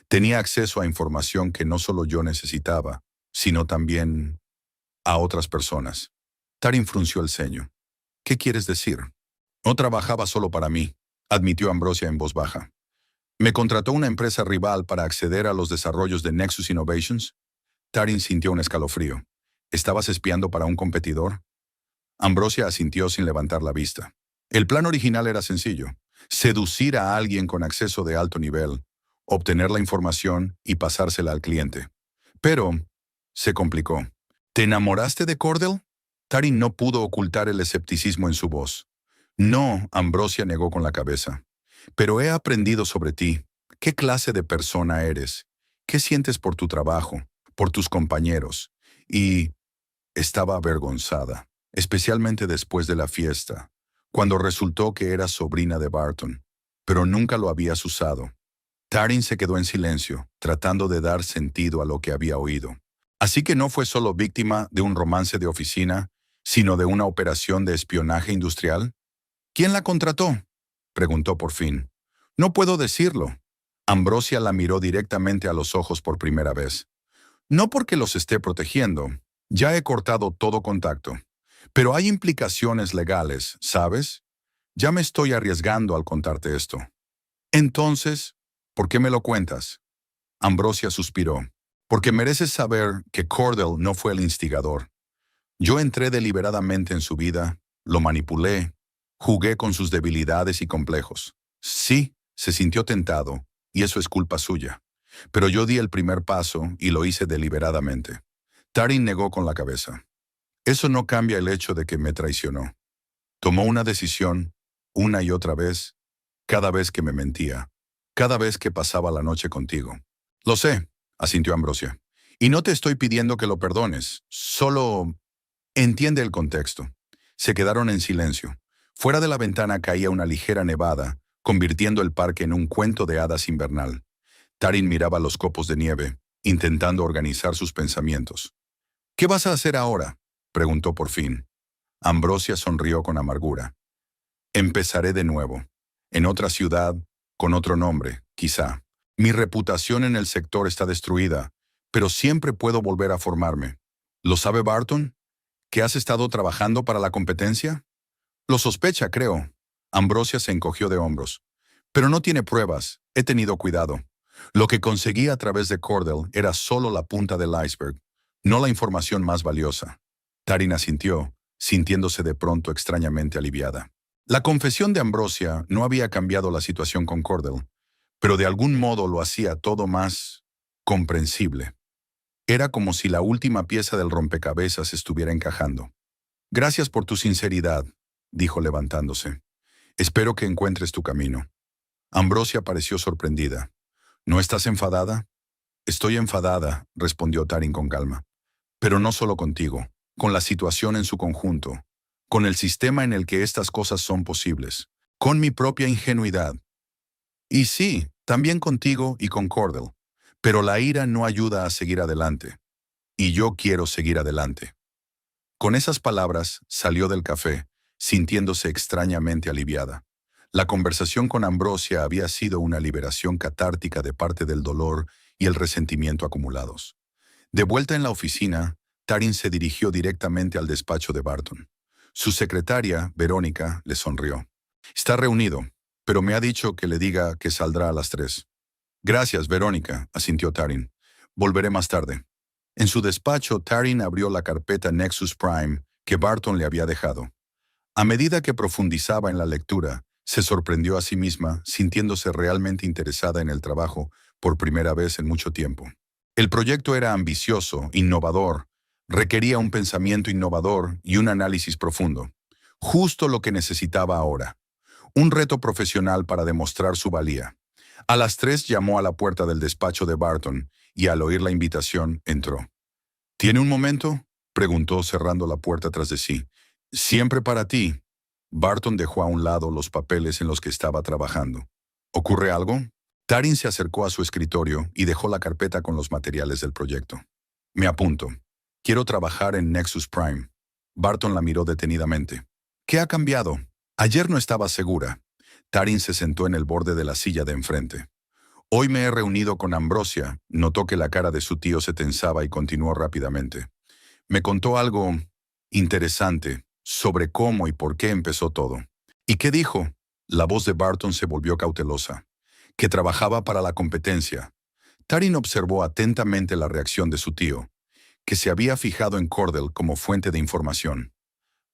Tenía acceso a información que no solo yo necesitaba, sino también... a otras personas. Tarin frunció el ceño. ¿Qué quieres decir? No trabajaba solo para mí, admitió Ambrosia en voz baja. ¿Me contrató una empresa rival para acceder a los desarrollos de Nexus Innovations? Tarin sintió un escalofrío. ¿Estabas espiando para un competidor? Ambrosia asintió sin levantar la vista. El plan original era sencillo: seducir a alguien con acceso de alto nivel, obtener la información y pasársela al cliente. Pero se complicó. ¿Te enamoraste de Cordell? Tarin no pudo ocultar el escepticismo en su voz. No, Ambrosia negó con la cabeza. Pero he aprendido sobre ti. ¿Qué clase de persona eres? ¿Qué sientes por tu trabajo, por tus compañeros? Y estaba avergonzada, especialmente después de la fiesta, cuando resultó que era sobrina de Barton, pero nunca lo habías usado. Tarin se quedó en silencio, tratando de dar sentido a lo que había oído. Así que no fue solo víctima de un romance de oficina, sino de una operación de espionaje industrial. ¿Quién la contrató?, preguntó por fin. No puedo decirlo. Ambrosia la miró directamente a los ojos por primera vez. No porque los esté protegiendo. Ya he cortado todo contacto. Pero hay implicaciones legales, ¿sabes? Ya me estoy arriesgando al contarte esto. Entonces, ¿por qué me lo cuentas? Ambrosia suspiró. Porque mereces saber que Cordell no fue el instigador. Yo entré deliberadamente en su vida, lo manipulé, jugué con sus debilidades y complejos. Sí, se sintió tentado, y eso es culpa suya. Pero yo di el primer paso y lo hice deliberadamente. Tarin negó con la cabeza. Eso no cambia el hecho de que me traicionó. Tomó una decisión, una y otra vez, cada vez que me mentía, cada vez que pasaba la noche contigo. Lo sé, asintió Ambrosia. Y no te estoy pidiendo que lo perdones, solo entiende el contexto. Se quedaron en silencio. Fuera de la ventana caía una ligera nevada, convirtiendo el parque en un cuento de hadas invernal. Tarin miraba los copos de nieve, intentando organizar sus pensamientos. ¿Qué vas a hacer ahora?, preguntó por fin. Ambrosia sonrió con amargura. Empezaré de nuevo. En otra ciudad, con otro nombre, quizá. Mi reputación en el sector está destruida, pero siempre puedo volver a formarme. ¿Lo sabe Barton? ¿Que has estado trabajando para la competencia? Lo sospecha, creo. Ambrosia se encogió de hombros. Pero no tiene pruebas. He tenido cuidado. Lo que conseguí a través de Cordell era solo la punta del iceberg, no la información más valiosa. Tarin asintió, sintiéndose de pronto extrañamente aliviada. La confesión de Ambrosia no había cambiado la situación con Cordell, pero de algún modo lo hacía todo más comprensible. Era como si la última pieza del rompecabezas estuviera encajando. Gracias por tu sinceridad, dijo levantándose. Espero que encuentres tu camino. Ambrosia pareció sorprendida. ¿No estás enfadada? Estoy enfadada, respondió Tarin con calma. Pero no solo contigo, con la situación en su conjunto, con el sistema en el que estas cosas son posibles, con mi propia ingenuidad. Y sí, también contigo y con Cordell. Pero la ira no ayuda a seguir adelante. Y yo quiero seguir adelante. Con esas palabras, salió del café, sintiéndose extrañamente aliviada. La conversación con Ambrosia había sido una liberación catártica de parte del dolor y el resentimiento acumulados. De vuelta en la oficina, Tarin se dirigió directamente al despacho de Barton. Su secretaria, Verónica, le sonrió. Está reunido, pero me ha dicho que le diga que saldrá a las 3. Gracias, Verónica, asintió Tarin. Volveré más tarde. En su despacho, Tarin abrió la carpeta Nexus Prime que Barton le había dejado. A medida que profundizaba en la lectura, se sorprendió a sí misma, sintiéndose realmente interesada en el trabajo por primera vez en mucho tiempo. El proyecto era ambicioso, innovador, requería un pensamiento innovador y un análisis profundo. Justo lo que necesitaba ahora. Un reto profesional para demostrar su valía. A las 3 llamó a la puerta del despacho de Barton y al oír la invitación, entró. ¿Tiene un momento?, preguntó cerrando la puerta tras de sí. Siempre para ti. Barton dejó a un lado los papeles en los que estaba trabajando. ¿Ocurre algo? Tarin se acercó a su escritorio y dejó la carpeta con los materiales del proyecto. Me apunto. Quiero trabajar en Nexus Prime. Barton la miró detenidamente. ¿Qué ha cambiado? Ayer no estaba segura. Tarin se sentó en el borde de la silla de enfrente. Hoy me he reunido con Ambrosia. Notó que la cara de su tío se tensaba y continuó rápidamente. Me contó algo interesante sobre cómo y por qué empezó todo. ¿Y qué dijo? La voz de Barton se volvió cautelosa. Que trabajaba para la competencia. Tarin observó atentamente la reacción de su tío, que se había fijado en Cordell como fuente de información.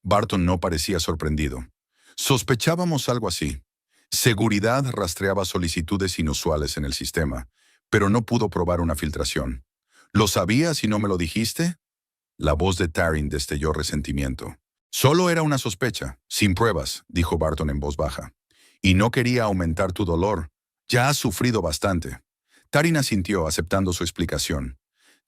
Barton no parecía sorprendido. Sospechábamos algo así. Seguridad rastreaba solicitudes inusuales en el sistema, pero no pudo probar una filtración. ¿Lo sabías y no me lo dijiste? La voz de Tarin destelló resentimiento. Solo era una sospecha, sin pruebas, dijo Barton en voz baja. Y no quería aumentar tu dolor. Ya has sufrido bastante. Tarin asintió, aceptando su explicación.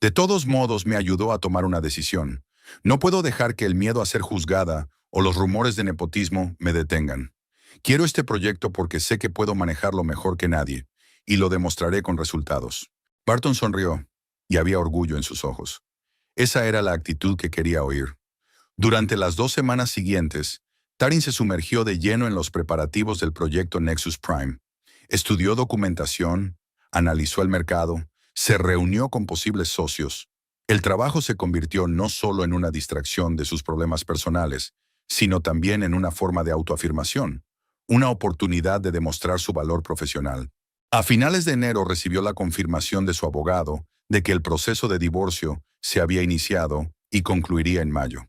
De todos modos, me ayudó a tomar una decisión. No puedo dejar que el miedo a ser juzgada o los rumores de nepotismo me detengan. Quiero este proyecto porque sé que puedo manejarlo mejor que nadie, y lo demostraré con resultados. Barton sonrió, y había orgullo en sus ojos. Esa era la actitud que quería oír. Durante las 2 semanas siguientes, Tarin se sumergió de lleno en los preparativos del proyecto Nexus Prime. Estudió documentación, analizó el mercado, se reunió con posibles socios. El trabajo se convirtió no solo en una distracción de sus problemas personales, sino también en una forma de autoafirmación, una oportunidad de demostrar su valor profesional. A finales de enero recibió la confirmación de su abogado de que el proceso de divorcio se había iniciado y concluiría en mayo.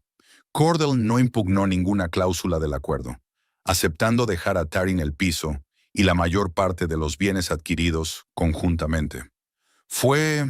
Cordell no impugnó ninguna cláusula del acuerdo, aceptando dejar a Tarin el piso y la mayor parte de los bienes adquiridos conjuntamente. Fue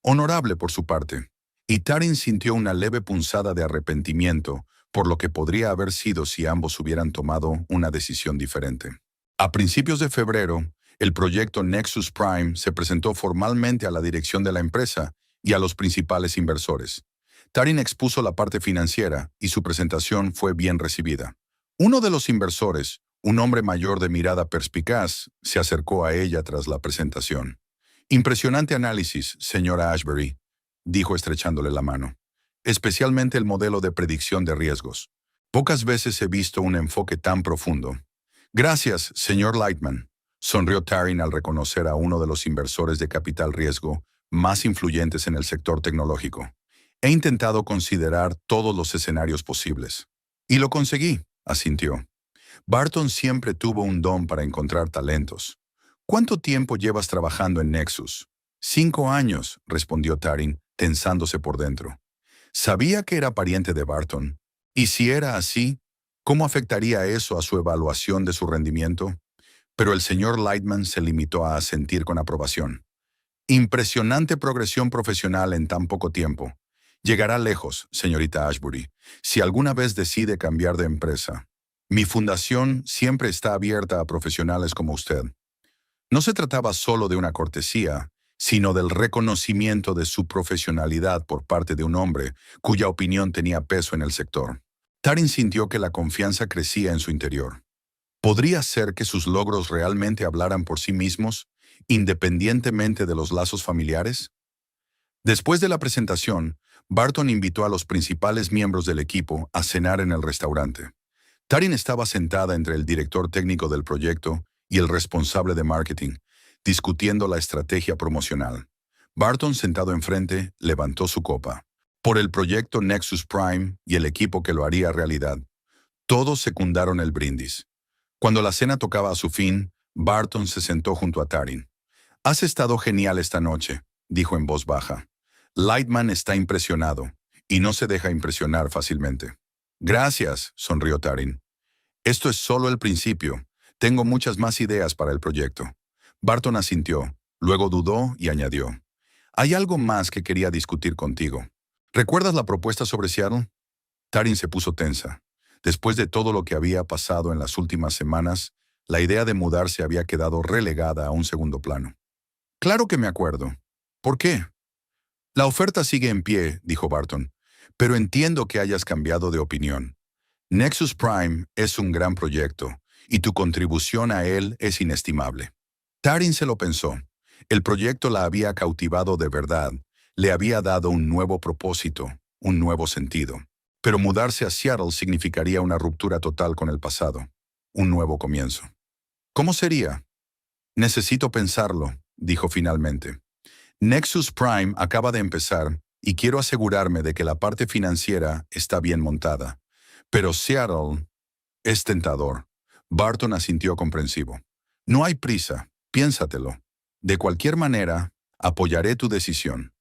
honorable por su parte, y Tarin sintió una leve punzada de arrepentimiento por lo que podría haber sido si ambos hubieran tomado una decisión diferente. A principios de febrero, el proyecto Nexus Prime se presentó formalmente a la dirección de la empresa y a los principales inversores. Tarin expuso la parte financiera y su presentación fue bien recibida. Uno de los inversores, un hombre mayor de mirada perspicaz, se acercó a ella tras la presentación. Impresionante análisis, señora Ashbury, dijo estrechándole la mano. Especialmente el modelo de predicción de riesgos. Pocas veces he visto un enfoque tan profundo. Gracias, señor Lightman, sonrió Tarin al reconocer a uno de los inversores de capital riesgo más influyentes en el sector tecnológico. He intentado considerar todos los escenarios posibles. Y lo conseguí, asintió. Barton siempre tuvo un don para encontrar talentos. ¿Cuánto tiempo llevas trabajando en Nexus? 5 años, respondió Tarin, tensándose por dentro. Sabía que era pariente de Barton. Y si era así, ¿cómo afectaría eso a su evaluación de su rendimiento? Pero el señor Lightman se limitó a asentir con aprobación. Impresionante progresión profesional en tan poco tiempo. Llegará lejos, señorita Ashbury, si alguna vez decide cambiar de empresa. Mi fundación siempre está abierta a profesionales como usted. No se trataba solo de una cortesía, sino del reconocimiento de su profesionalidad por parte de un hombre cuya opinión tenía peso en el sector. Tarin sintió que la confianza crecía en su interior. ¿Podría ser que sus logros realmente hablaran por sí mismos, independientemente de los lazos familiares? Después de la presentación, Barton invitó a los principales miembros del equipo a cenar en el restaurante. Tarin estaba sentada entre el director técnico del proyecto y el responsable de marketing, discutiendo la estrategia promocional. Barton, sentado enfrente, levantó su copa. Por el proyecto Nexus Prime y el equipo que lo haría realidad. Todos secundaron el brindis. Cuando la cena tocaba a su fin, Barton se sentó junto a Tarin. «Has estado genial esta noche», dijo en voz baja. Lightman está impresionado, y no se deja impresionar fácilmente. «Gracias», sonrió Tarin. «Esto es solo el principio. Tengo muchas más ideas para el proyecto». Barton asintió, luego dudó y añadió. «Hay algo más que quería discutir contigo. ¿Recuerdas la propuesta sobre Seattle?» Tarin se puso tensa. Después de todo lo que había pasado en las últimas semanas, la idea de mudarse había quedado relegada a un segundo plano. «Claro que me acuerdo. ¿Por qué?» «La oferta sigue en pie», dijo Barton, «pero entiendo que hayas cambiado de opinión. Nexus Prime es un gran proyecto, y tu contribución a él es inestimable». Tarin se lo pensó. El proyecto la había cautivado de verdad, le había dado un nuevo propósito, un nuevo sentido. Pero mudarse a Seattle significaría una ruptura total con el pasado, un nuevo comienzo. ¿Cómo sería? «Necesito pensarlo», dijo finalmente. Nexus Prime acaba de empezar y quiero asegurarme de que la parte financiera está bien montada. Pero Seattle es tentador. Barton asintió comprensivo. No hay prisa, piénsatelo. De cualquier manera, apoyaré tu decisión.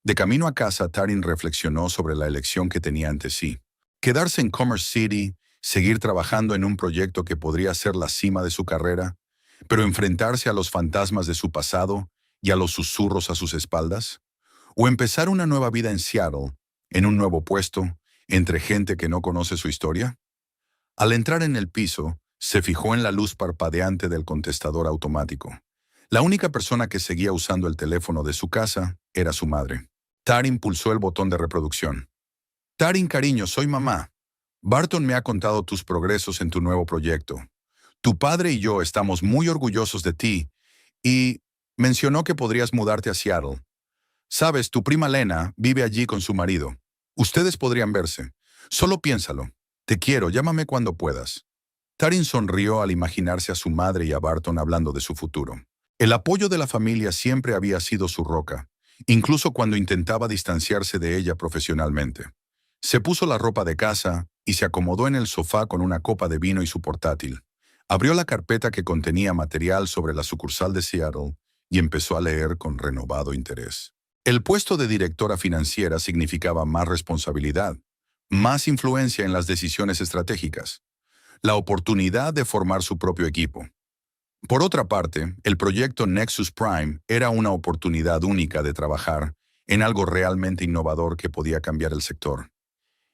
De camino a casa, Taryn reflexionó sobre la elección que tenía ante sí. Quedarse en Commerce City, seguir trabajando en un proyecto que podría ser la cima de su carrera, pero enfrentarse a los fantasmas de su pasado y a los susurros a sus espaldas, o empezar una nueva vida en Seattle, en un nuevo puesto, entre gente que no conoce su historia. Al entrar en el piso, se fijó en la luz parpadeante del contestador automático. La única persona que seguía usando el teléfono de su casa era su madre. Taryn pulsó el botón de reproducción. Taryn, cariño, soy mamá. Barton me ha contado tus progresos en tu nuevo proyecto. Tu padre y yo estamos muy orgullosos de ti y mencionó que podrías mudarte a Seattle. Sabes, tu prima Lena vive allí con su marido. Ustedes podrían verse. Solo piénsalo. Te quiero, llámame cuando puedas. Taryn sonrió al imaginarse a su madre y a Barton hablando de su futuro. El apoyo de la familia siempre había sido su roca, incluso cuando intentaba distanciarse de ella profesionalmente. Se puso la ropa de casa y se acomodó en el sofá con una copa de vino y su portátil. Abrió la carpeta que contenía material sobre la sucursal de Seattle y empezó a leer con renovado interés. El puesto de directora financiera significaba más responsabilidad, más influencia en las decisiones estratégicas, la oportunidad de formar su propio equipo. Por otra parte, el proyecto Nexus Prime era una oportunidad única de trabajar en algo realmente innovador que podía cambiar el sector.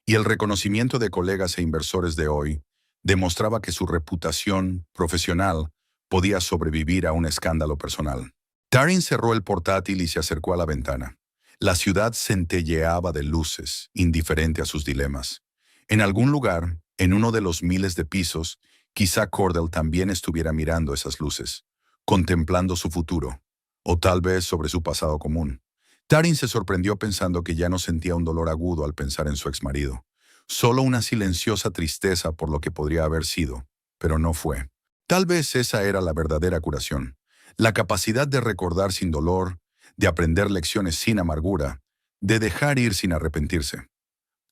Y el reconocimiento de colegas e inversores de hoy demostraba que su reputación profesional podía sobrevivir a un escándalo personal. Taryn cerró el portátil y se acercó a la ventana. La ciudad centelleaba de luces, indiferente a sus dilemas. En algún lugar, en uno de los miles de pisos, quizá Cordell también estuviera mirando esas luces, contemplando su futuro, o tal vez sobre su pasado común. Taryn se sorprendió pensando que ya no sentía un dolor agudo al pensar en su exmarido, solo una silenciosa tristeza por lo que podría haber sido, pero no fue. Tal vez esa era la verdadera curación, la capacidad de recordar sin dolor, de aprender lecciones sin amargura, de dejar ir sin arrepentirse.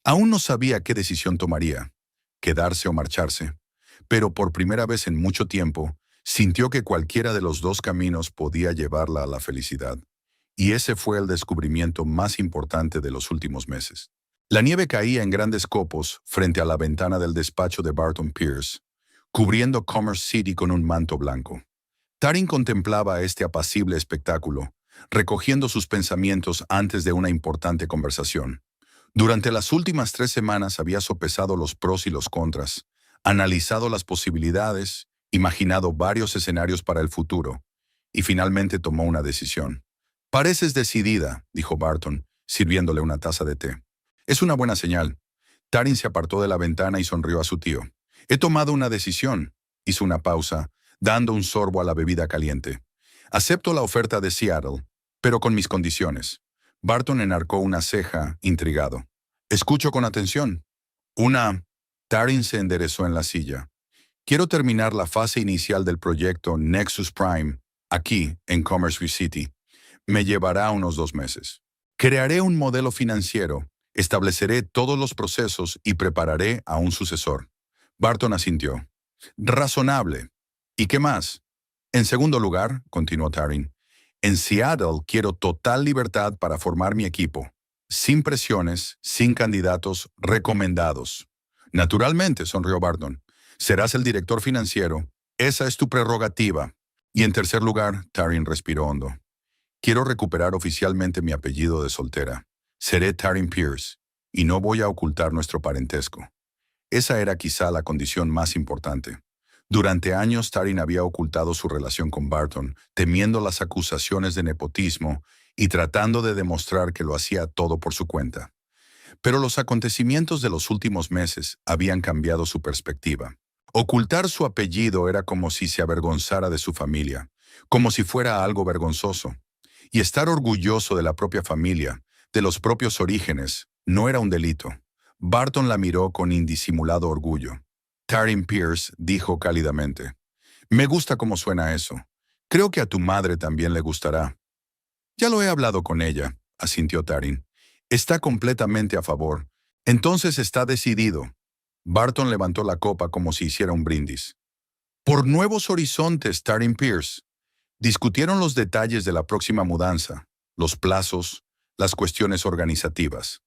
Aún no sabía qué decisión tomaría, quedarse o marcharse, pero por primera vez en mucho tiempo, sintió que cualquiera de los dos caminos podía llevarla a la felicidad. Y ese fue el descubrimiento más importante de los últimos meses. La nieve caía en grandes copos frente a la ventana del despacho de Barton Pierce, cubriendo Commerce City con un manto blanco. Taryn contemplaba este apacible espectáculo, recogiendo sus pensamientos antes de una importante conversación. Durante las últimas 3 semanas había sopesado los pros y los contras, analizado las posibilidades, imaginado varios escenarios para el futuro, y finalmente tomó una decisión. «Pareces decidida», dijo Barton, sirviéndole una taza de té. «Es una buena señal». Taryn se apartó de la ventana y sonrió a su tío. «He tomado una decisión», hizo una pausa, dando un sorbo a la bebida caliente. «Acepto la oferta de Seattle, pero con mis condiciones». Barton enarcó una ceja, intrigado. «Escucho con atención». «Una...» Taryn se enderezó en la silla. «Quiero terminar la fase inicial del proyecto Nexus Prime, aquí, en Commerce City. Me llevará unos 2 meses. Crearé un modelo financiero, estableceré todos los procesos y prepararé a un sucesor». Barton asintió. «Razonable. ¿Y qué más?» «En segundo lugar», continuó Taryn, «en Seattle quiero total libertad para formar mi equipo, sin presiones, sin candidatos recomendados». «Naturalmente», sonrió Barton, «serás el director financiero. Esa es tu prerrogativa». Y en tercer lugar, Taryn respiró hondo. «Quiero recuperar oficialmente mi apellido de soltera. Seré Taryn Pierce, y no voy a ocultar nuestro parentesco». Esa era quizá la condición más importante. Durante años, Taryn había ocultado su relación con Barton, temiendo las acusaciones de nepotismo y tratando de demostrar que lo hacía todo por su cuenta. Pero los acontecimientos de los últimos meses habían cambiado su perspectiva. Ocultar su apellido era como si se avergonzara de su familia, como si fuera algo vergonzoso. Y estar orgulloso de la propia familia, de los propios orígenes, no era un delito. Barton la miró con indisimulado orgullo. Taryn Pierce dijo cálidamente: «Me gusta cómo suena eso. Creo que a tu madre también le gustará». «Ya lo he hablado con ella», asintió Taryn. Está completamente a favor. Entonces está decidido. Barton levantó la copa como si hiciera un brindis. Por nuevos horizontes, Taryn Pierce. Discutieron los detalles de la próxima mudanza, los plazos, las cuestiones organizativas.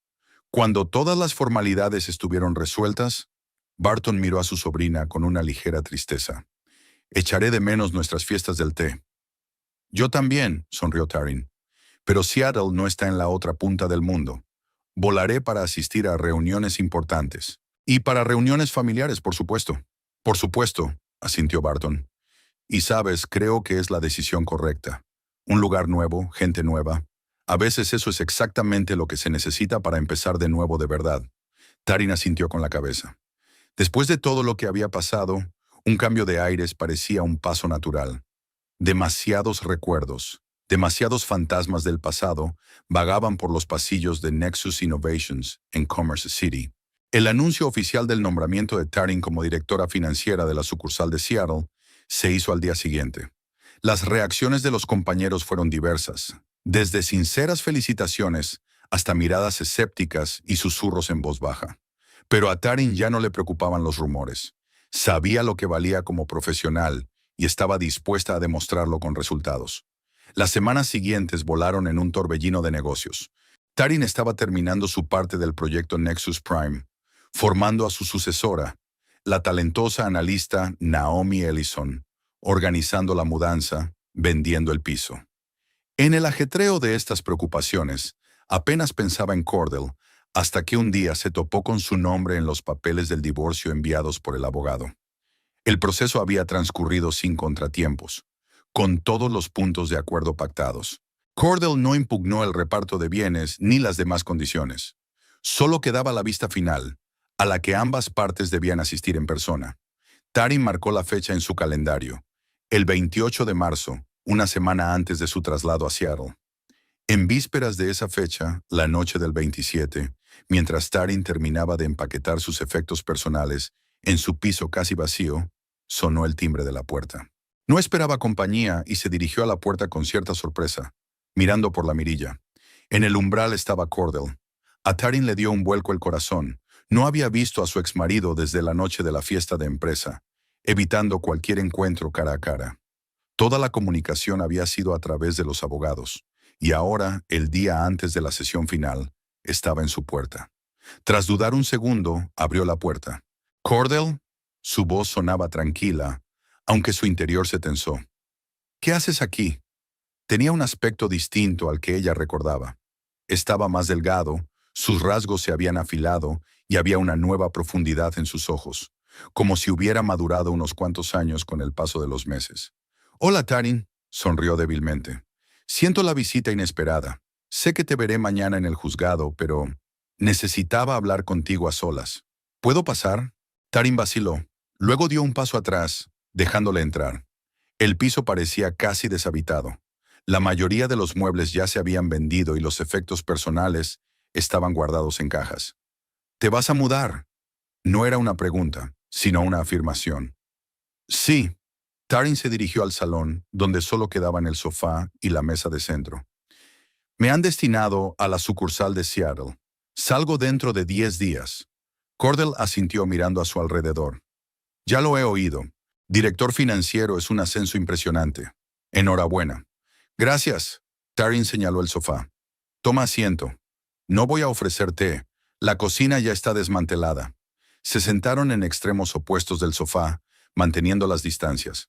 Cuando todas las formalidades estuvieron resueltas, Barton miró a su sobrina con una ligera tristeza. Echaré de menos nuestras fiestas del té. Yo también, sonrió Taryn. Pero Seattle no está en la otra punta del mundo. Volaré para asistir a reuniones importantes. Y para reuniones familiares, por supuesto. Por supuesto, asintió Barton. Y sabes, creo que es la decisión correcta. Un lugar nuevo, gente nueva. A veces eso es exactamente lo que se necesita para empezar de nuevo de verdad. Taryn asintió con la cabeza. Después de todo lo que había pasado, un cambio de aires parecía un paso natural. Demasiados recuerdos, demasiados fantasmas del pasado vagaban por los pasillos de Nexus Innovations en Commerce City. El anuncio oficial del nombramiento de Taryn como directora financiera de la sucursal de Seattle se hizo al día siguiente. Las reacciones de los compañeros fueron diversas, desde sinceras felicitaciones hasta miradas escépticas y susurros en voz baja. Pero a Taryn ya no le preocupaban los rumores. Sabía lo que valía como profesional y estaba dispuesta a demostrarlo con resultados. Las semanas siguientes volaron en un torbellino de negocios. Taryn estaba terminando su parte del proyecto Nexus Prime, formando a su sucesora, la talentosa analista Naomi Ellison, organizando la mudanza, vendiendo el piso. En el ajetreo de estas preocupaciones, apenas pensaba en Cordell, hasta que un día se topó con su nombre en los papeles del divorcio enviados por el abogado. El proceso había transcurrido sin contratiempos, con todos los puntos de acuerdo pactados. Cordell no impugnó el reparto de bienes ni las demás condiciones. Solo quedaba la vista final, a la que ambas partes debían asistir en persona. Taryn marcó la fecha en su calendario, el 28 de marzo, una semana antes de su traslado a Seattle. En vísperas de esa fecha, la noche del 27, mientras Taryn terminaba de empaquetar sus efectos personales en su piso casi vacío, sonó el timbre de la puerta. No esperaba compañía y se dirigió a la puerta con cierta sorpresa, mirando por la mirilla. En el umbral estaba Cordell. A Taryn le dio un vuelco el corazón. No había visto a su exmarido desde la noche de la fiesta de empresa, evitando cualquier encuentro cara a cara. Toda la comunicación había sido a través de los abogados, y ahora, el día antes de la sesión final, estaba en su puerta. Tras dudar un segundo, abrió la puerta. «¿Cordell?» Su voz sonaba tranquila, aunque su interior se tensó. «¿Qué haces aquí?» Tenía un aspecto distinto al que ella recordaba. Estaba más delgado, sus rasgos se habían afilado y había una nueva profundidad en sus ojos, como si hubiera madurado unos cuantos años con el paso de los meses. «Hola, Taryn», sonrió débilmente. «Siento la visita inesperada. Sé que te veré mañana en el juzgado, pero necesitaba hablar contigo a solas. ¿Puedo pasar?» Taryn vaciló. Luego dio un paso atrás, dejándole entrar. El piso parecía casi deshabitado. La mayoría de los muebles ya se habían vendido y los efectos personales estaban guardados en cajas. «¿Te vas a mudar?» No era una pregunta, sino una afirmación. «Sí». Taryn se dirigió al salón, donde solo quedaban el sofá y la mesa de centro. «Me han destinado a la sucursal de Seattle. Salgo dentro de 10 días». Cordell asintió mirando a su alrededor. «Ya lo he oído. Director financiero es un ascenso impresionante. Enhorabuena». «Gracias». Taryn señaló el sofá. «Toma asiento. No voy a ofrecer té. La cocina ya está desmantelada». Se sentaron en extremos opuestos del sofá, manteniendo las distancias.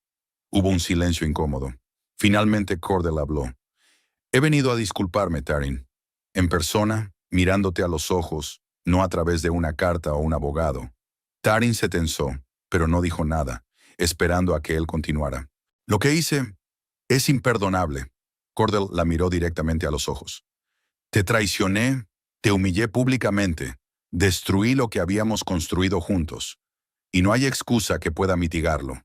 Hubo un silencio incómodo. Finalmente Cordell habló. «He venido a disculparme, Taryn. En persona, mirándote a los ojos, no a través de una carta o un abogado». Taryn se tensó, pero no dijo nada, esperando a que él continuara. «Lo que hice es imperdonable». Cordell la miró directamente a los ojos. «Te traicioné, te humillé públicamente, destruí lo que habíamos construido juntos, y no hay excusa que pueda mitigarlo».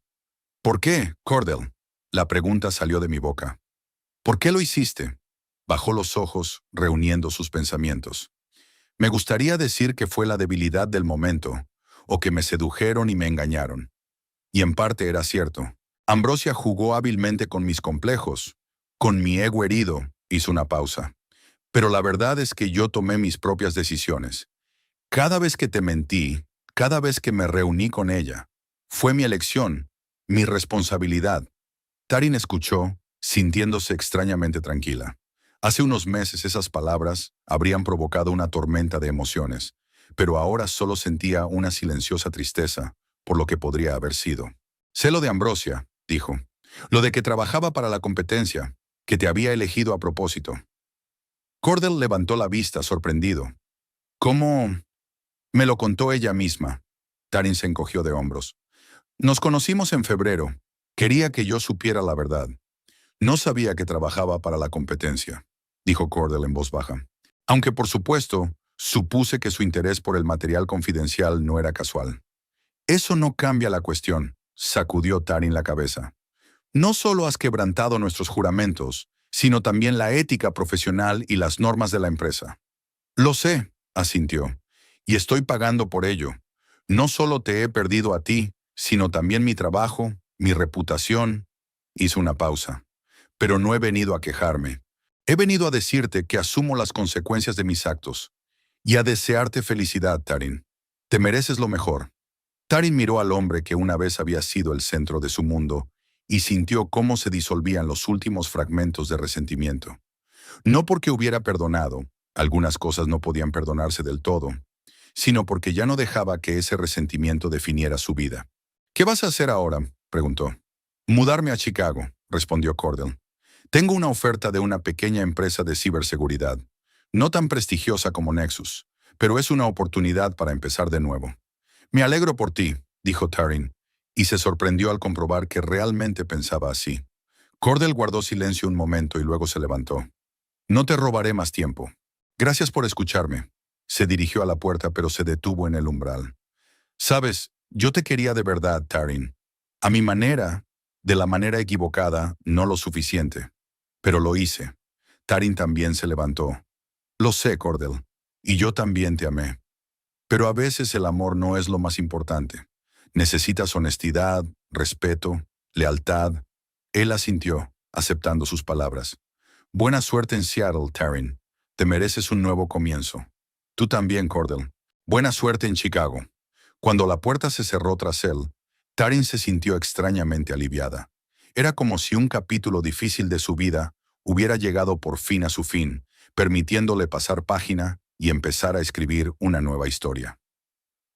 «¿Por qué, Cordell?» La pregunta salió de mi boca. «¿Por qué lo hiciste?» Bajó los ojos, reuniendo sus pensamientos. «Me gustaría decir que fue la debilidad del momento, o que me sedujeron y me engañaron. Y en parte era cierto. Ambrosia jugó hábilmente con mis complejos, con mi ego herido», hizo una pausa. Pero la verdad es que yo tomé mis propias decisiones. Cada vez que te mentí, cada vez que me reuní con ella, fue mi elección, mi responsabilidad. Taryn escuchó, sintiéndose extrañamente tranquila. Hace unos meses esas palabras habrían provocado una tormenta de emociones, pero ahora solo sentía una silenciosa tristeza por lo que podría haber sido. Sé lo de Ambrosia, dijo. Lo de que trabajaba para la competencia, que te había elegido a propósito. Cordell levantó la vista, sorprendido. ¿Cómo? Me lo contó ella misma. Taryn se encogió de hombros. Nos conocimos en febrero. Quería que yo supiera la verdad. No sabía que trabajaba para la competencia, dijo Cordell en voz baja. Aunque por supuesto, supuse que su interés por el material confidencial no era casual. Eso no cambia la cuestión, sacudió Taryn la cabeza. No solo has quebrantado nuestros juramentos, sino también la ética profesional y las normas de la empresa. Lo sé, asintió, y estoy pagando por ello. No solo te he perdido a ti, sino también mi trabajo, mi reputación. Hizo una pausa. Pero no he venido a quejarme. He venido a decirte que asumo las consecuencias de mis actos y a desearte felicidad, Taryn. Te mereces lo mejor. Taryn miró al hombre que una vez había sido el centro de su mundo y sintió cómo se disolvían los últimos fragmentos de resentimiento. No porque hubiera perdonado, algunas cosas no podían perdonarse del todo, sino porque ya no dejaba que ese resentimiento definiera su vida. ¿Qué vas a hacer ahora?, preguntó. Mudarme a Chicago, respondió Cordell. Tengo una oferta de una pequeña empresa de ciberseguridad, no tan prestigiosa como Nexus, pero es una oportunidad para empezar de nuevo. Me alegro por ti, dijo Taryn, y se sorprendió al comprobar que realmente pensaba así. Cordell guardó silencio un momento y luego se levantó. No te robaré más tiempo. Gracias por escucharme. Se dirigió a la puerta, pero se detuvo en el umbral. Sabes, yo te quería de verdad, Taryn. A mi manera, de la manera equivocada, no lo suficiente. Pero lo hice. Taryn también se levantó. Lo sé, Cordell, y yo también te amé. Pero a veces el amor no es lo más importante. Necesitas honestidad, respeto, lealtad. Él asintió, aceptando sus palabras. Buena suerte en Seattle, Taryn. Te mereces un nuevo comienzo. Tú también, Cordell. Buena suerte en Chicago. Cuando la puerta se cerró tras él, Taryn se sintió extrañamente aliviada. Era como si un capítulo difícil de su vida hubiera llegado por fin a su fin, permitiéndole pasar página y empezar a escribir una nueva historia.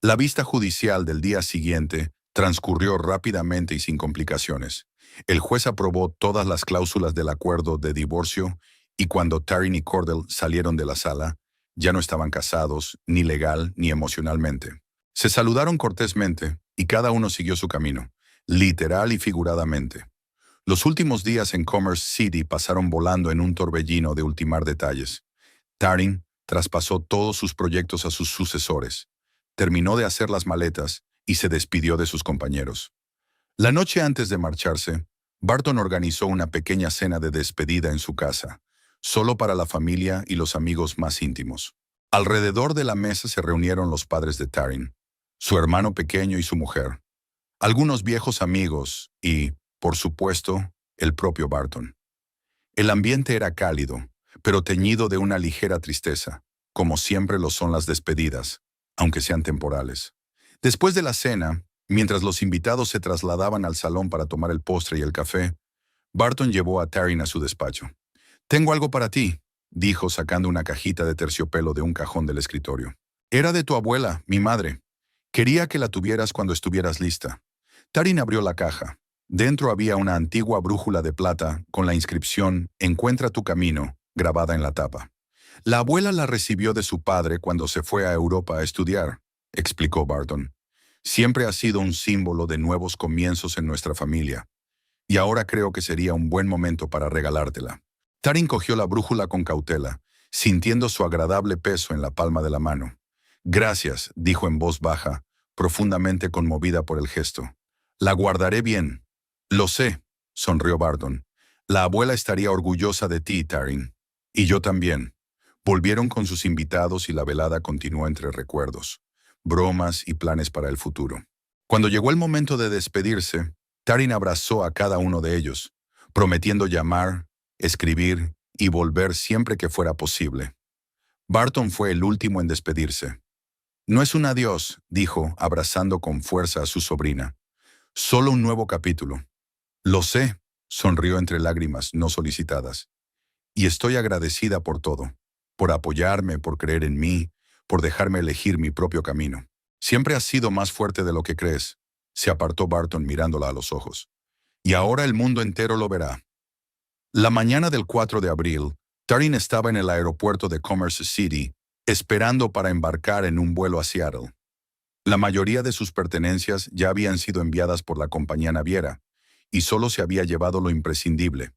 La vista judicial del día siguiente transcurrió rápidamente y sin complicaciones. El juez aprobó todas las cláusulas del acuerdo de divorcio y cuando Taryn y Cordell salieron de la sala, ya no estaban casados, ni legal ni emocionalmente. Se saludaron cortésmente y cada uno siguió su camino, literal y figuradamente. Los últimos días en Commerce City pasaron volando en un torbellino de ultimar detalles. Taryn traspasó todos sus proyectos a sus sucesores, terminó de hacer las maletas y se despidió de sus compañeros. La noche antes de marcharse, Barton organizó una pequeña cena de despedida en su casa, solo para la familia y los amigos más íntimos. Alrededor de la mesa se reunieron los padres de Taryn, su hermano pequeño y su mujer, algunos viejos amigos y, por supuesto, el propio Barton. El ambiente era cálido, pero teñido de una ligera tristeza, como siempre lo son las despedidas, aunque sean temporales. Después de la cena, mientras los invitados se trasladaban al salón para tomar el postre y el café, Barton llevó a Taryn a su despacho. «Tengo algo para ti», dijo sacando una cajita de terciopelo de un cajón del escritorio. «Era de tu abuela, mi madre. Quería que la tuvieras cuando estuvieras lista». Taryn abrió la caja. Dentro había una antigua brújula de plata con la inscripción «Encuentra tu camino» grabada en la tapa. «La abuela la recibió de su padre cuando se fue a Europa a estudiar», explicó Barton. «Siempre ha sido un símbolo de nuevos comienzos en nuestra familia. Y ahora creo que sería un buen momento para regalártela». Taryn cogió la brújula con cautela, sintiendo su agradable peso en la palma de la mano. «Gracias», dijo en voz baja, profundamente conmovida por el gesto. «La guardaré bien». «Lo sé», sonrió Barton. «La abuela estaría orgullosa de ti, Taryn. Y yo también». Volvieron con sus invitados y la velada continuó entre recuerdos, bromas y planes para el futuro. Cuando llegó el momento de despedirse, Taryn abrazó a cada uno de ellos, prometiendo llamar, escribir y volver siempre que fuera posible. Barton fue el último en despedirse. No es un adiós, dijo, abrazando con fuerza a su sobrina. Solo un nuevo capítulo. Lo sé, sonrió entre lágrimas no solicitadas. Y estoy agradecida por todo, por apoyarme, por creer en mí, por dejarme elegir mi propio camino. Siempre has sido más fuerte de lo que crees. Se apartó Barton mirándola a los ojos. Y ahora el mundo entero lo verá. La mañana del 4 de abril, Taryn estaba en el aeropuerto de Commerce City, esperando para embarcar en un vuelo a Seattle. La mayoría de sus pertenencias ya habían sido enviadas por la compañía naviera, y solo se había llevado lo imprescindible: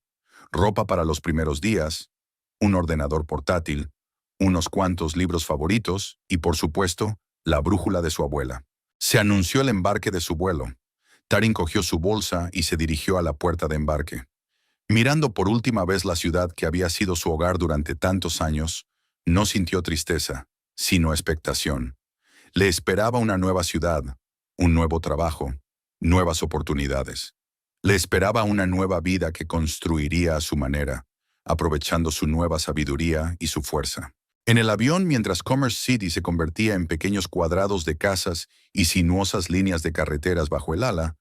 ropa para los primeros días, un ordenador portátil, unos cuantos libros favoritos y, por supuesto, la brújula de su abuela. Se anunció el embarque de su vuelo. Taryn cogió su bolsa y se dirigió a la puerta de embarque. Mirando por última vez la ciudad que había sido su hogar durante tantos años, no sintió tristeza, sino expectación. Le esperaba una nueva ciudad, un nuevo trabajo, nuevas oportunidades. Le esperaba una nueva vida que construiría a su manera, aprovechando su nueva sabiduría y su fuerza. En el avión, mientras Commerce City se convertía en pequeños cuadrados de casas y sinuosas líneas de carreteras bajo el ala,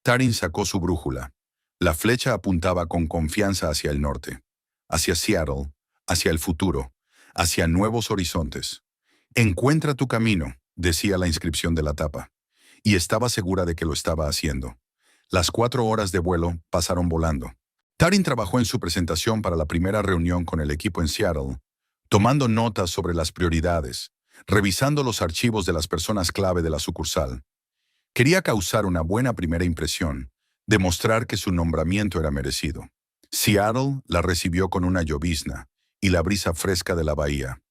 Taryn sacó su brújula. La flecha apuntaba con confianza hacia el norte, hacia Seattle, hacia el futuro, hacia nuevos horizontes. Encuentra tu camino, decía la inscripción de la tapa, y estaba segura de que lo estaba haciendo. Las 4 horas de vuelo pasaron volando. Taryn trabajó en su presentación para la primera reunión con el equipo en Seattle, tomando notas sobre las prioridades, revisando los archivos de las personas clave de la sucursal. Quería causar una buena primera impresión, demostrar que su nombramiento era merecido. Seattle la recibió con una llovizna y la brisa fresca de la bahía.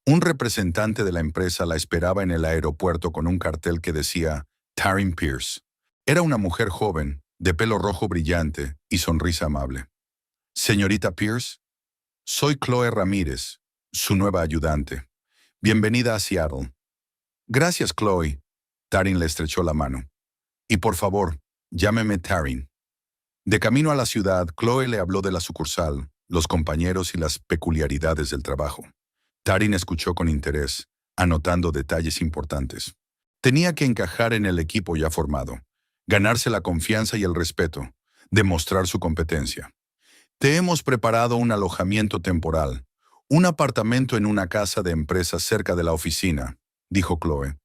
Un representante de la empresa la esperaba en el aeropuerto con un cartel que decía Taryn Pierce. Era una mujer joven, de pelo rojo brillante y sonrisa amable. Señorita Pierce, soy Chloe Ramírez, su nueva ayudante. Bienvenida a Seattle. Gracias, Chloe. Taryn le estrechó la mano. Y por favor, llámeme Taryn. De camino a la ciudad, Chloe le habló de la sucursal, los compañeros y las peculiaridades del trabajo. Taryn escuchó con interés, anotando detalles importantes. Tenía que encajar en el equipo ya formado, ganarse la confianza y el respeto, demostrar su competencia. Te hemos preparado un alojamiento temporal, un apartamento en una casa de empresa cerca de la oficina, dijo Chloe.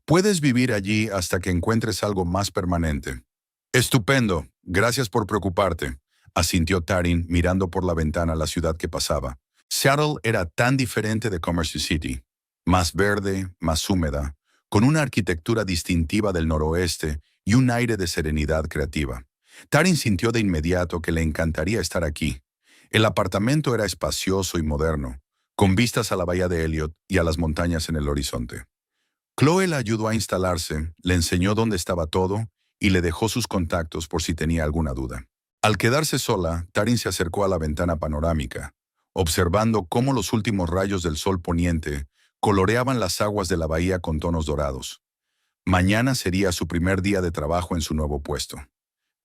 Puedes vivir allí hasta que encuentres algo más permanente. Estupendo, gracias por preocuparte, asintió Taryn mirando por la ventana la ciudad que pasaba. Seattle era tan diferente de Commerce City, más verde, más húmeda, con una arquitectura distintiva del noroeste y un aire de serenidad creativa. Taryn sintió de inmediato que le encantaría estar aquí. El apartamento era espacioso y moderno, con vistas a la bahía de Elliott y a las montañas en el horizonte. Chloe la ayudó a instalarse, le enseñó dónde estaba todo y le dejó sus contactos por si tenía alguna duda. Al quedarse sola, Taryn se acercó a la ventana panorámica, observando cómo los últimos rayos del sol poniente coloreaban las aguas de la bahía con tonos dorados. Mañana sería su primer día de trabajo en su nuevo puesto.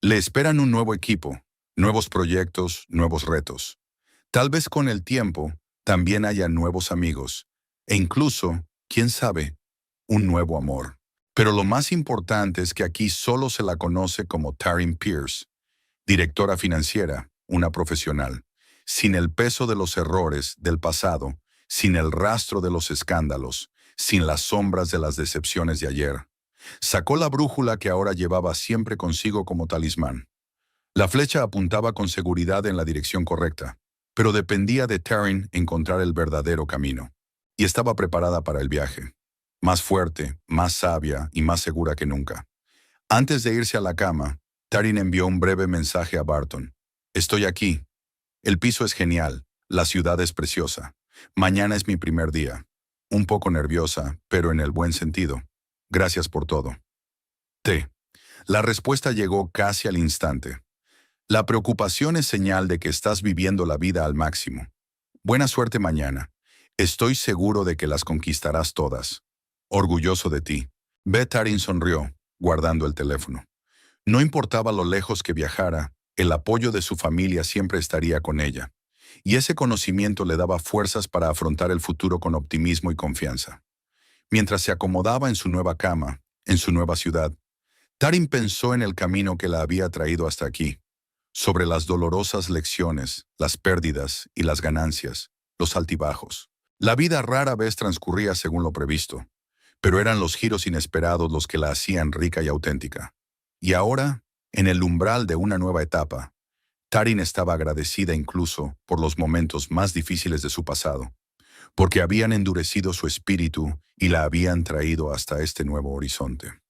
Le esperan un nuevo equipo, nuevos proyectos, nuevos retos. Tal vez con el tiempo también haya nuevos amigos, e incluso, quién sabe, un nuevo amor. Pero lo más importante es que aquí solo se la conoce como Taryn Pierce, directora financiera, una profesional, sin el peso de los errores del pasado, sin el rastro de los escándalos, sin las sombras de las decepciones de ayer. Sacó la brújula que ahora llevaba siempre consigo como talismán. La flecha apuntaba con seguridad en la dirección correcta, pero dependía de Taryn encontrar el verdadero camino. Y estaba preparada para el viaje. Más fuerte, más sabia y más segura que nunca. Antes de irse a la cama, Taryn envió un breve mensaje a Barton. Estoy aquí. El piso es genial. La ciudad es preciosa. Mañana es mi primer día. Un poco nerviosa, pero en el buen sentido. Gracias por todo. T. La respuesta llegó casi al instante. La preocupación es señal de que estás viviendo la vida al máximo. Buena suerte mañana. Estoy seguro de que las conquistarás todas. Orgulloso de ti. Taryn sonrió, guardando el teléfono. No importaba lo lejos que viajara, el apoyo de su familia siempre estaría con ella. y ese conocimiento le daba fuerzas para afrontar el futuro con optimismo y confianza. Mientras se acomodaba en su nueva cama, en su nueva ciudad, Tarim pensó en el camino que la había traído hasta aquí, sobre las dolorosas lecciones, las pérdidas y las ganancias, los altibajos. La vida rara vez transcurría según lo previsto, pero eran los giros inesperados los que la hacían rica y auténtica. Y ahora, en el umbral de una nueva etapa, Tarin estaba agradecida incluso por los momentos más difíciles de su pasado, porque habían endurecido su espíritu y la habían traído hasta este nuevo horizonte.